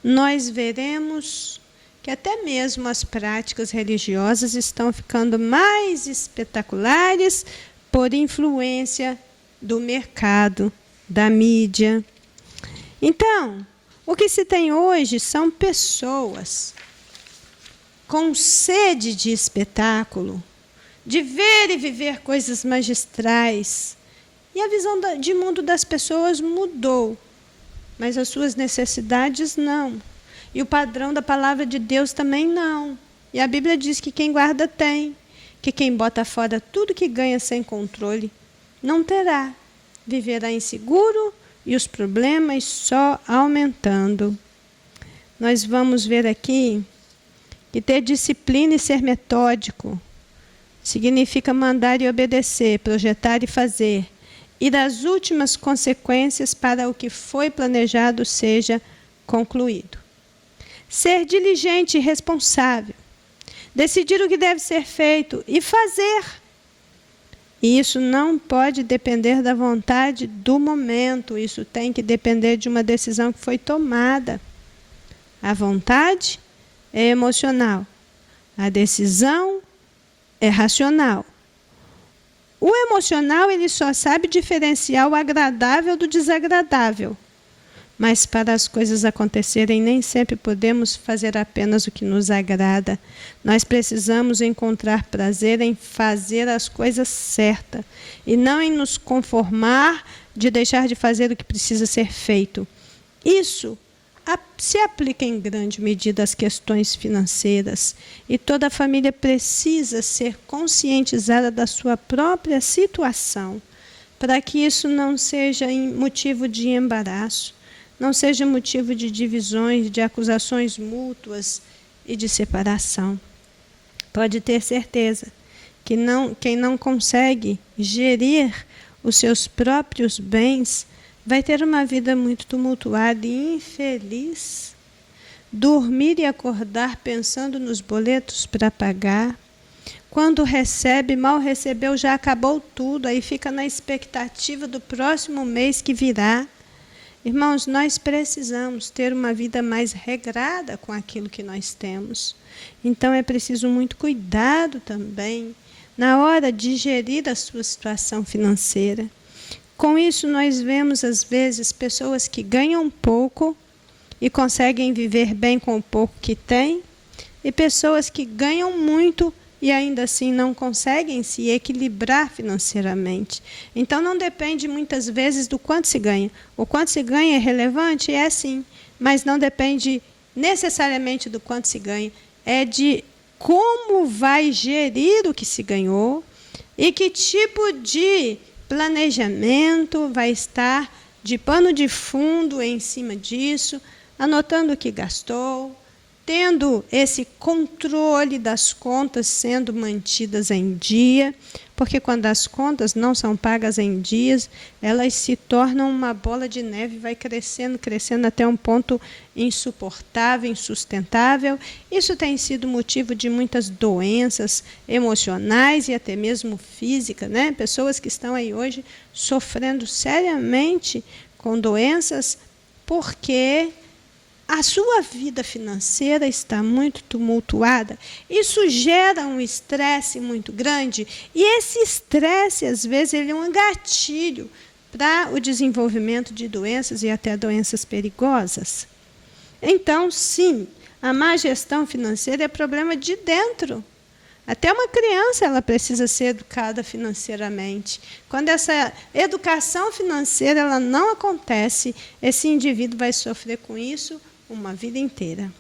nós veremos que até mesmo as práticas religiosas estão ficando mais espetaculares por influência do mercado, da mídia. Então, o que se tem hoje são pessoas com sede de espetáculo, de ver e viver coisas magistrais. E a visão de mundo das pessoas mudou, mas as suas necessidades não. E o padrão da palavra de Deus também não. E a Bíblia diz que quem guarda tem, que quem bota fora tudo que ganha sem controle não terá. Viverá inseguro e os problemas só aumentando. Nós vamos ver aqui que ter disciplina e ser metódico significa mandar e obedecer, projetar e fazer, e das últimas consequências para o que foi planejado seja concluído. Ser diligente e responsável, decidir o que deve ser feito e fazer. E isso não pode depender da vontade do momento, isso tem que depender de uma decisão que foi tomada. A vontade é emocional, a decisão é racional. O emocional ele só sabe diferenciar o agradável do desagradável. Mas para as coisas acontecerem, nem sempre podemos fazer apenas o que nos agrada. Nós precisamos encontrar prazer em fazer as coisas certas e não em nos conformar de deixar de fazer o que precisa ser feito. Isso se aplica em grande medida às questões financeiras e toda a família precisa ser conscientizada da sua própria situação, para que isso não seja motivo de embaraço, não seja motivo de divisões, de acusações mútuas e de separação. Pode ter certeza que quem não consegue gerir os seus próprios bens vai ter uma vida muito tumultuada e infeliz. Dormir e acordar pensando nos boletos para pagar. Quando recebe, mal recebeu, já acabou tudo, aí fica na expectativa do próximo mês que virá. Irmãos, nós precisamos ter uma vida mais regrada com aquilo que nós temos. Então é preciso muito cuidado também na hora de gerir a sua situação financeira. Com isso, nós vemos, às vezes, pessoas que ganham pouco e conseguem viver bem com o pouco que têm, e pessoas que ganham muito e ainda assim não conseguem se equilibrar financeiramente. Então, não depende muitas vezes do quanto se ganha. O quanto se ganha é relevante? É sim, mas não depende necessariamente do quanto se ganha. É de como vai gerir o que se ganhou e que tipo de planejamento vai estar de pano de fundo em cima disso, anotando o que gastou, tendo esse controle das contas sendo mantidas em dia, porque quando as contas não são pagas em dias, elas se tornam uma bola de neve e vai crescendo, crescendo até um ponto insuportável, insustentável. Isso tem sido motivo de muitas doenças emocionais e até mesmo físicas, né? Pessoas que estão aí hoje sofrendo seriamente com doenças porque a sua vida financeira está muito tumultuada. Isso gera um estresse muito grande e esse estresse, às vezes, ele é um gatilho para o desenvolvimento de doenças e até doenças perigosas. Então, sim, a má gestão financeira é problema de dentro. Até uma criança ela precisa ser educada financeiramente. Quando essa educação financeira ela não acontece, esse indivíduo vai sofrer com isso uma vida inteira.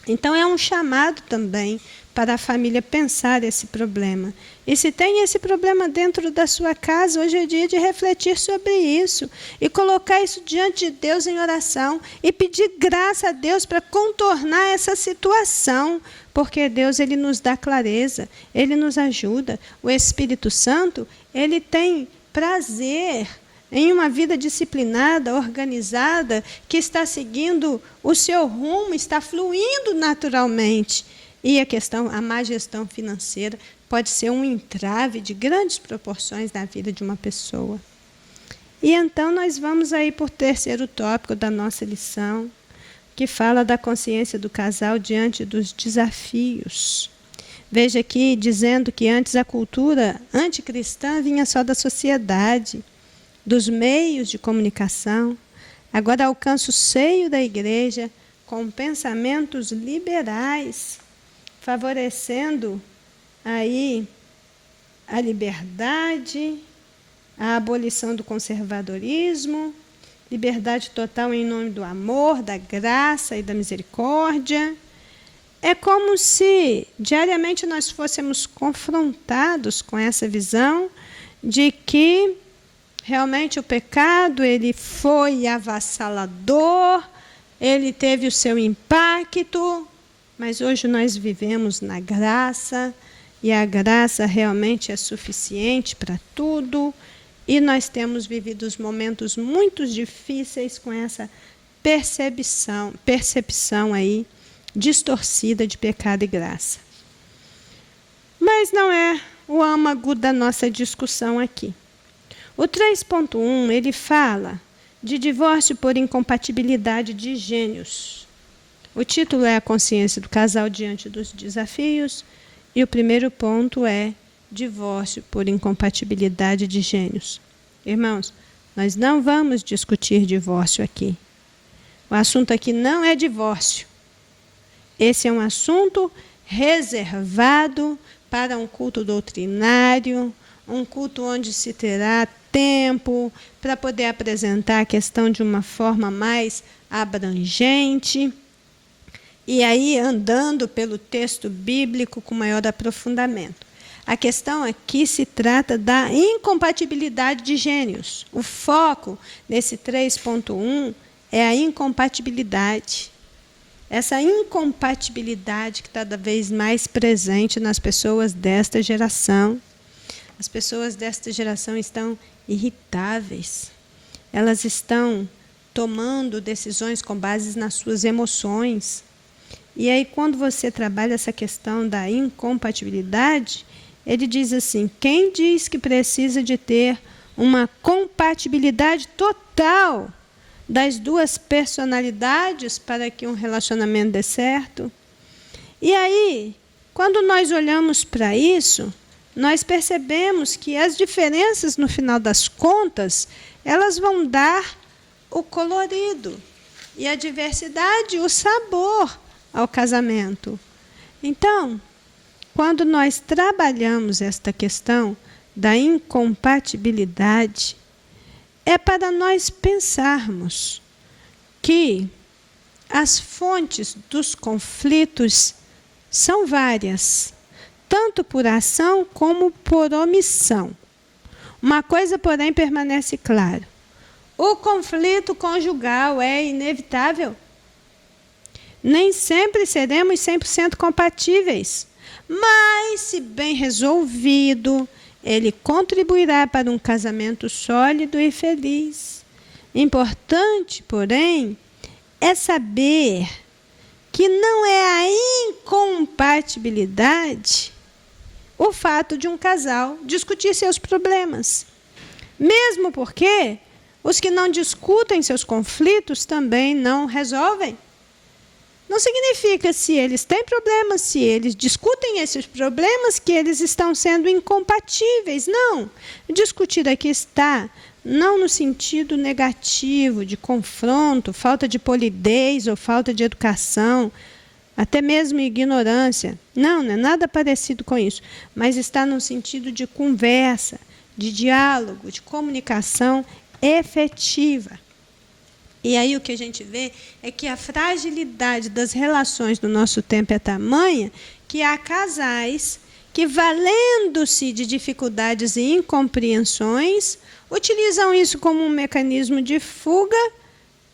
Então é um chamado também para a família pensar esse problema. E se tem esse problema dentro da sua casa, hoje é dia de refletir sobre isso e colocar isso diante de Deus em oração e pedir graça a Deus para contornar essa situação, porque Deus ele nos dá clareza, ele nos ajuda. O Espírito Santo, ele tem prazer em uma vida disciplinada, organizada, que está seguindo o seu rumo, está fluindo naturalmente. E a má gestão financeira pode ser um entrave de grandes proporções na vida de uma pessoa. E então nós vamos aí por terceiro tópico da nossa lição, que fala da consciência do casal diante dos desafios. Veja aqui, dizendo que antes a cultura anticristã vinha só da sociedade, dos meios de comunicação, agora alcança o seio da igreja com pensamentos liberais, favorecendo aí a liberdade, a abolição do conservadorismo, liberdade total em nome do amor, da graça e da misericórdia. É como se diariamente nós fôssemos confrontados com essa visão de que realmente o pecado ele foi avassalador, ele teve o seu impacto, mas hoje nós vivemos na graça, e a graça realmente é suficiente para tudo, e nós temos vivido os momentos muito difíceis com essa percepção aí distorcida de pecado e graça. Mas não é o âmago da nossa discussão aqui. O 3.1, ele fala de divórcio por incompatibilidade de gênios. O título é A Consciência do Casal Diante dos Desafios, e o primeiro ponto é divórcio por incompatibilidade de gênios. Irmãos, nós não vamos discutir divórcio aqui. O assunto aqui não é divórcio. Esse é um assunto reservado para um culto doutrinário, um culto onde se terá tempo para poder apresentar a questão de uma forma mais abrangente. E aí, andando pelo texto bíblico com maior aprofundamento. A questão aqui se trata da incompatibilidade de gênios. O foco nesse 3.1 é a incompatibilidade. Essa incompatibilidade que está cada vez mais presente nas pessoas desta geração. As pessoas desta geração estão irritáveis. Elas estão tomando decisões com base nas suas emoções. E aí, quando você trabalha essa questão da incompatibilidade, ele diz assim: quem diz que precisa de ter uma compatibilidade total das duas personalidades para que um relacionamento dê certo? E aí, quando nós olhamos para isso, nós percebemos que as diferenças, no final das contas, elas vão dar o colorido e a diversidade, o sabor ao casamento. Então, quando nós trabalhamos esta questão da incompatibilidade, é para nós pensarmos que as fontes dos conflitos são várias, tanto por ação como por omissão. Uma coisa, porém, permanece clara: o conflito conjugal é inevitável. Nem sempre seremos 100% compatíveis, mas, se bem resolvido, ele contribuirá para um casamento sólido e feliz. Importante, porém, é saber que não é a incompatibilidade o fato de um casal discutir seus problemas. Mesmo porque os que não discutem seus conflitos também não resolvem. Não significa, se eles têm problemas, se eles discutem esses problemas, que eles estão sendo incompatíveis. Não. Discutir aqui está não no sentido negativo, de confronto, falta de polidez ou falta de educação, até mesmo ignorância. Não, não é nada parecido com isso. Mas está no sentido de conversa, de diálogo, de comunicação efetiva. E aí o que a gente vê é que a fragilidade das relações do nosso tempo é tamanha que há casais que, valendo-se de dificuldades e incompreensões, utilizam isso como um mecanismo de fuga,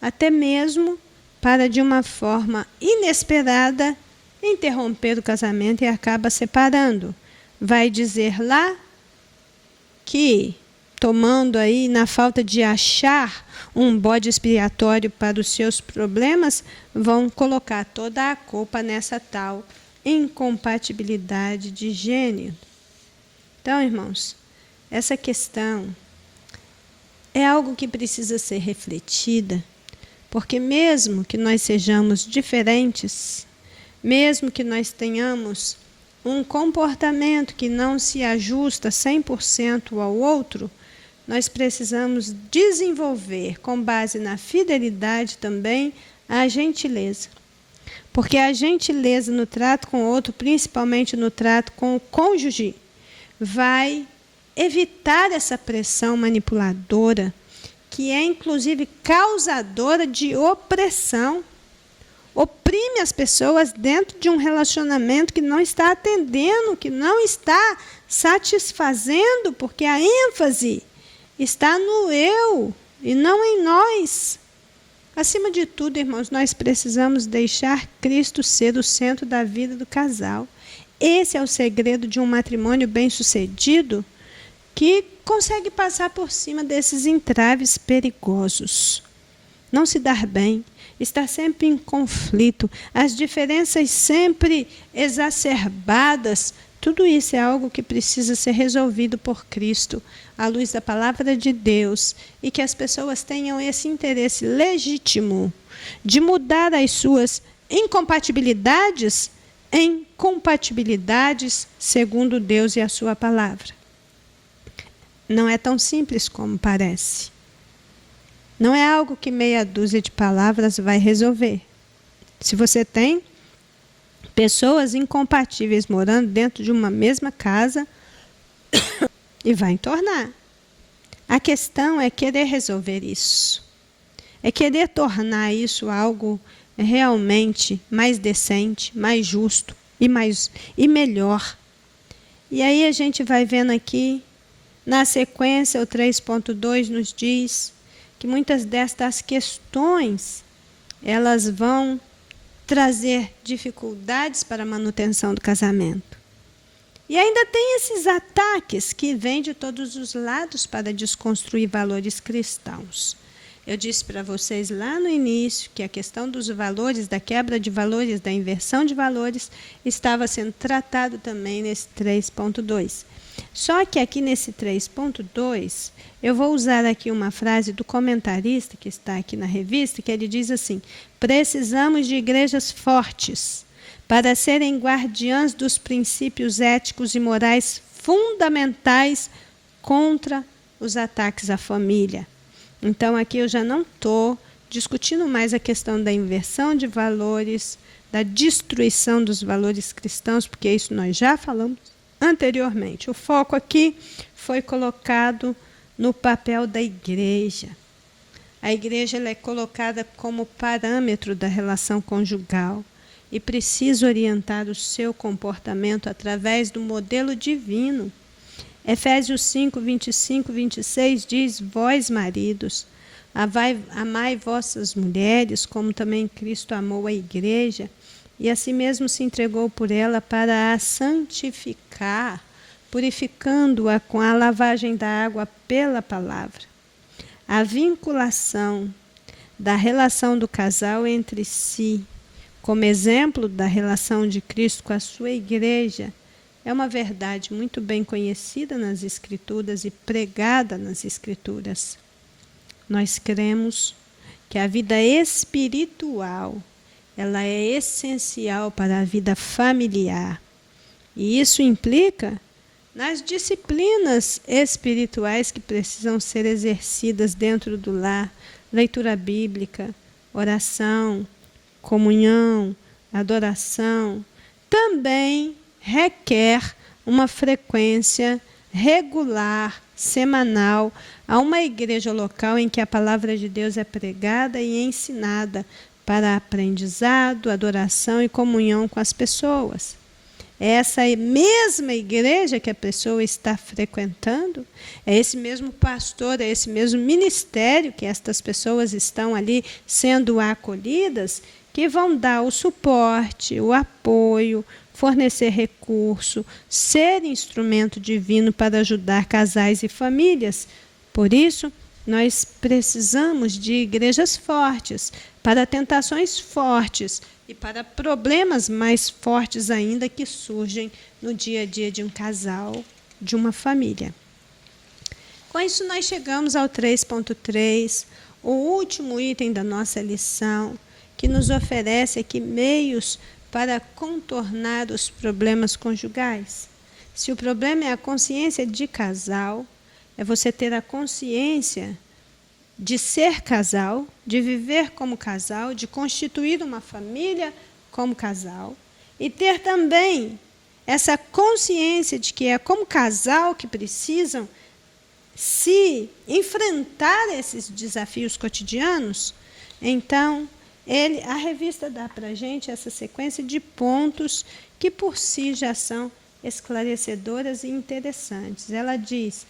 até mesmo para, de uma forma inesperada, interromper o casamento e acaba separando. Vai dizer lá que, tomando aí na falta de achar um bode expiatório para os seus problemas, vão colocar toda a culpa nessa tal incompatibilidade de gênero. Então, irmãos, essa questão é algo que precisa ser refletida, porque mesmo que nós sejamos diferentes, mesmo que nós tenhamos um comportamento que não se ajusta 100% ao outro, nós precisamos desenvolver, com base na fidelidade também, a gentileza. Porque a gentileza no trato com o outro, principalmente no trato com o cônjuge, vai evitar essa pressão manipuladora, que é inclusive causadora de opressão. Oprime as pessoas dentro de um relacionamento que não está atendendo, que não está satisfazendo, porque a ênfase está no eu e não em nós. Acima de tudo, irmãos, nós precisamos deixar Cristo ser o centro da vida do casal. Esse é o segredo de um matrimônio bem-sucedido, que consegue passar por cima desses entraves perigosos. Não se dar bem, estar sempre em conflito, as diferenças sempre exacerbadas. Tudo isso é algo que precisa ser resolvido por Cristo, à luz da palavra de Deus, e que as pessoas tenham esse interesse legítimo de mudar as suas incompatibilidades em compatibilidades segundo Deus e a sua palavra. Não é tão simples como parece. Não é algo que meia dúzia de palavras vai resolver. Se você tem pessoas incompatíveis morando dentro de uma mesma casa, e vai entornar. A questão é querer resolver isso. É querer tornar isso algo realmente mais decente, mais justo e melhor. E aí a gente vai vendo aqui, na sequência, o 3.2 nos diz que muitas destas questões, elas vão trazer dificuldades para a manutenção do casamento. E ainda tem esses ataques que vêm de todos os lados para desconstruir valores cristãos. Eu disse para vocês lá no início que a questão dos valores, da quebra de valores, da inversão de valores, estava sendo tratado também nesse 3.2. Só que aqui nesse 3.2, eu vou usar aqui uma frase do comentarista que está aqui na revista, que ele diz assim: precisamos de igrejas fortes para serem guardiãs dos princípios éticos e morais fundamentais contra os ataques à família. Então aqui eu já não estou discutindo mais a questão da inversão de valores, da destruição dos valores cristãos, porque isso nós já falamos anteriormente. O foco aqui foi colocado no papel da igreja. A igreja ela é colocada como parâmetro da relação conjugal e precisa orientar o seu comportamento através do modelo divino. Efésios 5, 25, 26 diz: vós, maridos, amai vossas mulheres, como também Cristo amou a igreja, e assim mesmo se entregou por ela para a santificar, purificando-a com a lavagem da água pela palavra. A vinculação da relação do casal entre si, como exemplo da relação de Cristo com a sua igreja, é uma verdade muito bem conhecida nas Escrituras e pregada nas Escrituras. Nós cremos que a vida espiritual, ela é essencial para a vida familiar. E isso implica nas disciplinas espirituais que precisam ser exercidas dentro do lar: leitura bíblica, oração, comunhão, adoração. Também requer uma frequência regular, semanal, a uma igreja local em que a palavra de Deus é pregada e ensinada para aprendizado, adoração e comunhão com as pessoas. É essa mesma igreja que a pessoa está frequentando, é esse mesmo pastor, é esse mesmo ministério que estas pessoas estão ali sendo acolhidas, que vão dar o suporte, o apoio, fornecer recurso, ser instrumento divino para ajudar casais e famílias. Por isso, nós precisamos de igrejas fortes, para tentações fortes e para problemas mais fortes ainda que surgem no dia a dia de um casal, de uma família. Com isso, nós chegamos ao 3.3, o último item da nossa lição, que nos oferece aqui meios para contornar os problemas conjugais. Se o problema é a consciência de casal, é você ter a consciência de ser casal, de viver como casal, de constituir uma família como casal, e ter também essa consciência de que é como casal que precisam se enfrentar esses desafios cotidianos. Então, a revista dá para a gente essa sequência de pontos que por si já são esclarecedoras e interessantes. Ela diz: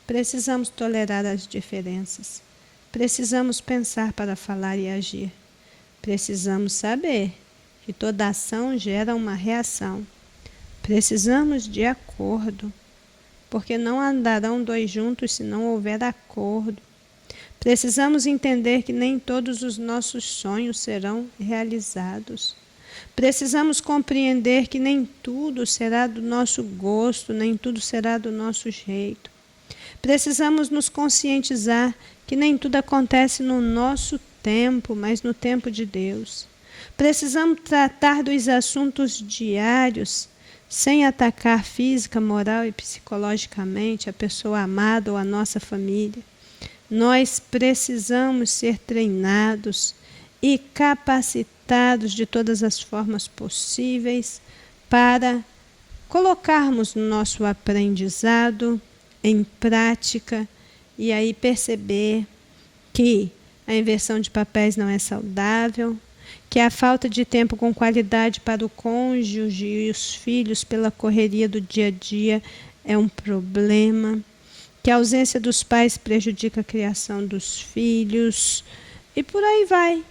precisamos tolerar as diferenças, precisamos pensar para falar e agir, precisamos saber que toda ação gera uma reação, precisamos de acordo, porque não andarão dois juntos se não houver acordo. Precisamos entender que nem todos os nossos sonhos serão realizados. Precisamos compreender que nem tudo será do nosso gosto, nem tudo será do nosso jeito. Precisamos nos conscientizar que nem tudo acontece no nosso tempo, mas no tempo de Deus. Precisamos tratar dos assuntos diários, sem atacar física, moral e psicologicamente a pessoa amada ou a nossa família. Nós precisamos ser treinados e capacitados de todas as formas possíveis para colocarmos no nosso aprendizado em prática e aí perceber que a inversão de papéis não é saudável, que a falta de tempo com qualidade para o cônjuge e os filhos pela correria do dia a dia é um problema, que a ausência dos pais prejudica a criação dos filhos e por aí vai.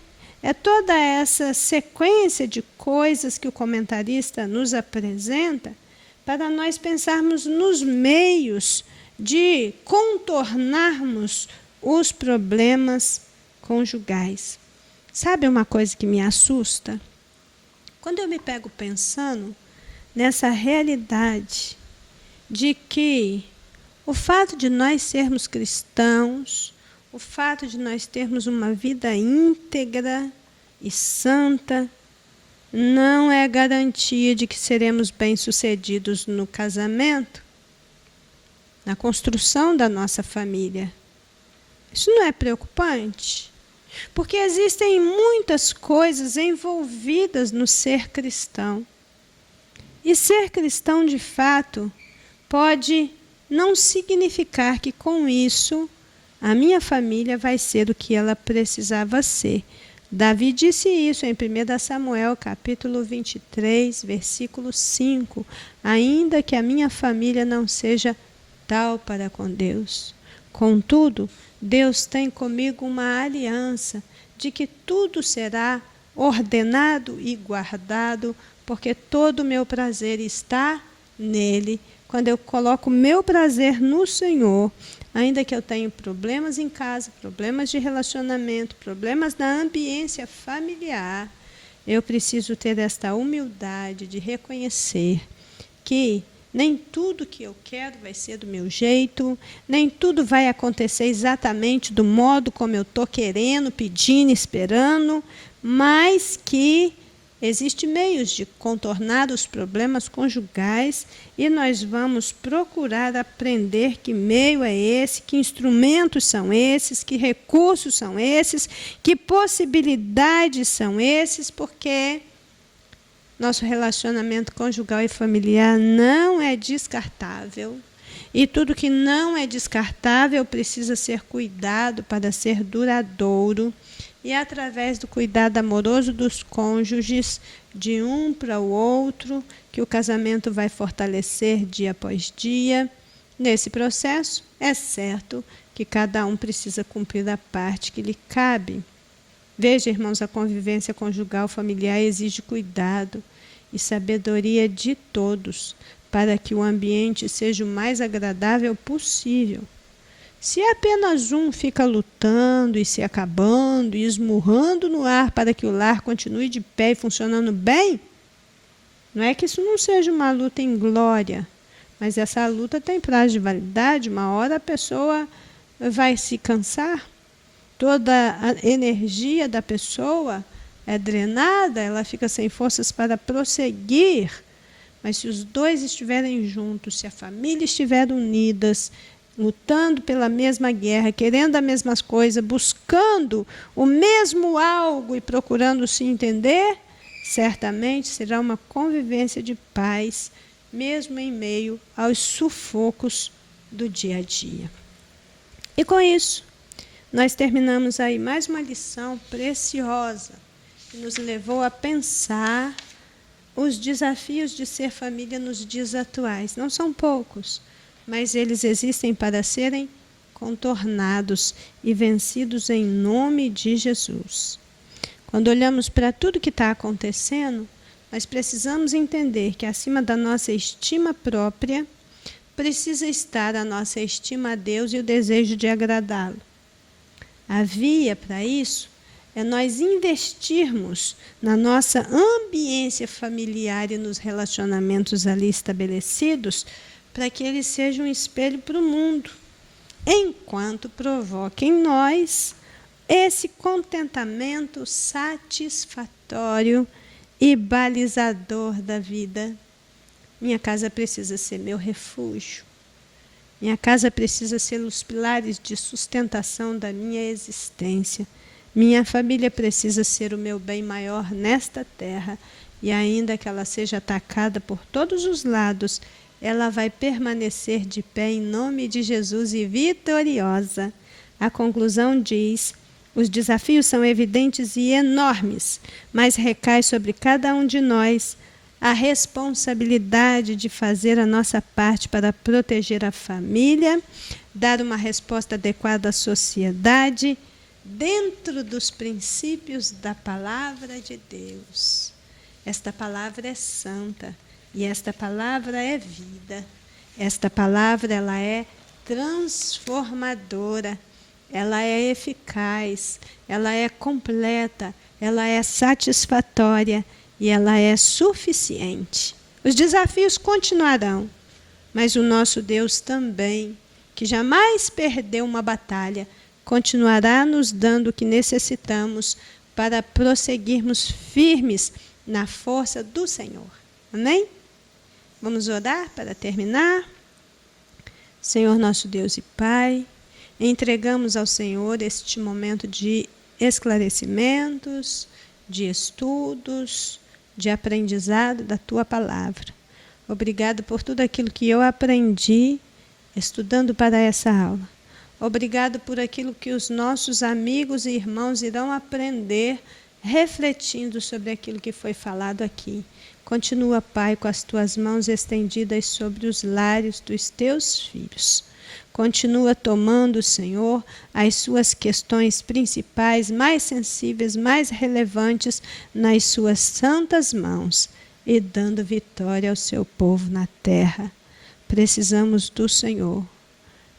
É toda essa sequência de coisas que o comentarista nos apresenta para nós pensarmos nos meios de contornarmos os problemas conjugais. Sabe uma coisa que me assusta? Quando eu me pego pensando nessa realidade de que o fato de nós sermos cristãos, o fato de nós termos uma vida íntegra e santa, não é garantia de que seremos bem-sucedidos no casamento, na construção da nossa família. Isso não é preocupante? Porque existem muitas coisas envolvidas no ser cristão. E ser cristão, de fato, pode não significar que com isso a minha família vai ser o que ela precisava ser. Davi disse isso em 1 Samuel, capítulo 23, versículo 5. Ainda que a minha família não seja tal para com Deus. Contudo, Deus tem comigo uma aliança de que tudo será ordenado e guardado, porque todo o meu prazer está nele. Quando eu coloco o meu prazer no Senhor, ainda que eu tenha problemas em casa, problemas de relacionamento, problemas na ambiência familiar, eu preciso ter esta humildade de reconhecer que nem tudo que eu quero vai ser do meu jeito, nem tudo vai acontecer exatamente do modo como eu estou querendo, pedindo, esperando, mas que existem meios de contornar os problemas conjugais e nós vamos procurar aprender que meio é esse, que instrumentos são esses, que recursos são esses, que possibilidades são esses, porque nosso relacionamento conjugal e familiar não é descartável. E tudo que não é descartável precisa ser cuidado para ser duradouro. E através do cuidado amoroso dos cônjuges, de um para o outro, que o casamento vai fortalecer dia após dia. Nesse processo, é certo que cada um precisa cumprir a parte que lhe cabe. Veja, irmãos, a convivência conjugal familiar exige cuidado e sabedoria de todos, para que o ambiente seja o mais agradável possível. Se apenas um fica lutando e se acabando e esmurrando no ar para que o lar continue de pé e funcionando bem, não é que isso não seja uma luta em glória, mas essa luta tem prazo de validade, uma hora a pessoa vai se cansar, toda a energia da pessoa é drenada, ela fica sem forças para prosseguir. Mas se os dois estiverem juntos, se a família estiver unidas, lutando pela mesma guerra, querendo as mesmas coisas, buscando o mesmo algo e procurando se entender, certamente será uma convivência de paz, mesmo em meio aos sufocos do dia a dia. E com isso, nós terminamos aí mais uma lição preciosa, que nos levou a pensar os desafios de ser família nos dias atuais. Não são poucos, mas eles existem para serem contornados e vencidos em nome de Jesus. Quando olhamos para tudo que está acontecendo, nós precisamos entender que acima da nossa estima própria, precisa estar a nossa estima a Deus e o desejo de agradá-lo. A via para isso é nós investirmos na nossa ambiência familiar e nos relacionamentos ali estabelecidos, para que eles sejam um espelho para o mundo, enquanto provoca em nós esse contentamento satisfatório e balizador da vida. Minha casa precisa ser meu refúgio. Minha casa precisa ser os pilares de sustentação da minha existência. Minha família precisa ser o meu bem maior nesta terra, e ainda que ela seja atacada por todos os lados, ela vai permanecer de pé em nome de Jesus e vitoriosa. A conclusão diz: os desafios são evidentes e enormes, mas recai sobre cada um de nós a responsabilidade de fazer a nossa parte para proteger a família, dar uma resposta adequada à sociedade, dentro dos princípios da palavra de Deus. Esta palavra é santa e esta palavra é vida. Esta palavra, ela é transformadora, ela é eficaz, ela é completa, ela é satisfatória e ela é suficiente. Os desafios continuarão, mas o nosso Deus também, que jamais perdeu uma batalha, continuará nos dando o que necessitamos para prosseguirmos firmes na força do Senhor. Amém? Vamos orar para terminar? Senhor nosso Deus e Pai, entregamos ao Senhor este momento de esclarecimentos, de estudos, de aprendizado da Tua Palavra. Obrigado por tudo aquilo que eu aprendi estudando para essa aula. Obrigado por aquilo que os nossos amigos e irmãos irão aprender refletindo sobre aquilo que foi falado aqui. Continua, Pai, com as Tuas mãos estendidas sobre os lares dos Teus filhos. Continua tomando, Senhor, as suas questões principais, mais sensíveis, mais relevantes, nas suas santas mãos e dando vitória ao seu povo na terra. Precisamos do Senhor.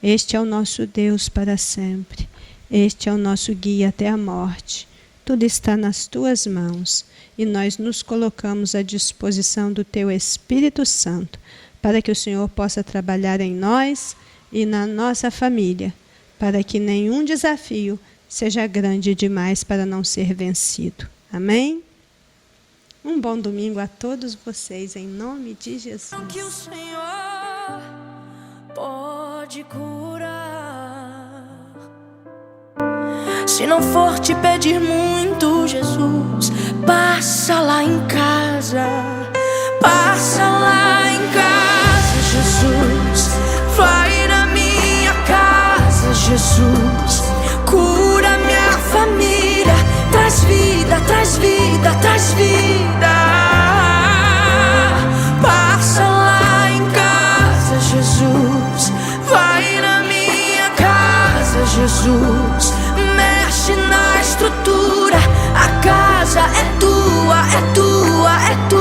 Este é o nosso Deus para sempre. Este é o nosso guia até a morte. Tudo está nas Tuas mãos e nós nos colocamos à disposição do Teu Espírito Santo para que o Senhor possa trabalhar em nós e na nossa família, para que nenhum desafio seja grande demais para não ser vencido. Amém? Um bom domingo a todos vocês, em nome de Jesus. Que o Senhor pode curar. Se não for te pedir muito, Jesus, passa lá em casa. Passa lá em casa, Jesus. Vai na minha casa, Jesus. Cura minha família. Traz vida, traz vida, traz vida. Passa lá em casa, Jesus. Vai na minha casa, Jesus. Mexe na estrutura. A casa é tua, é tua, é tua.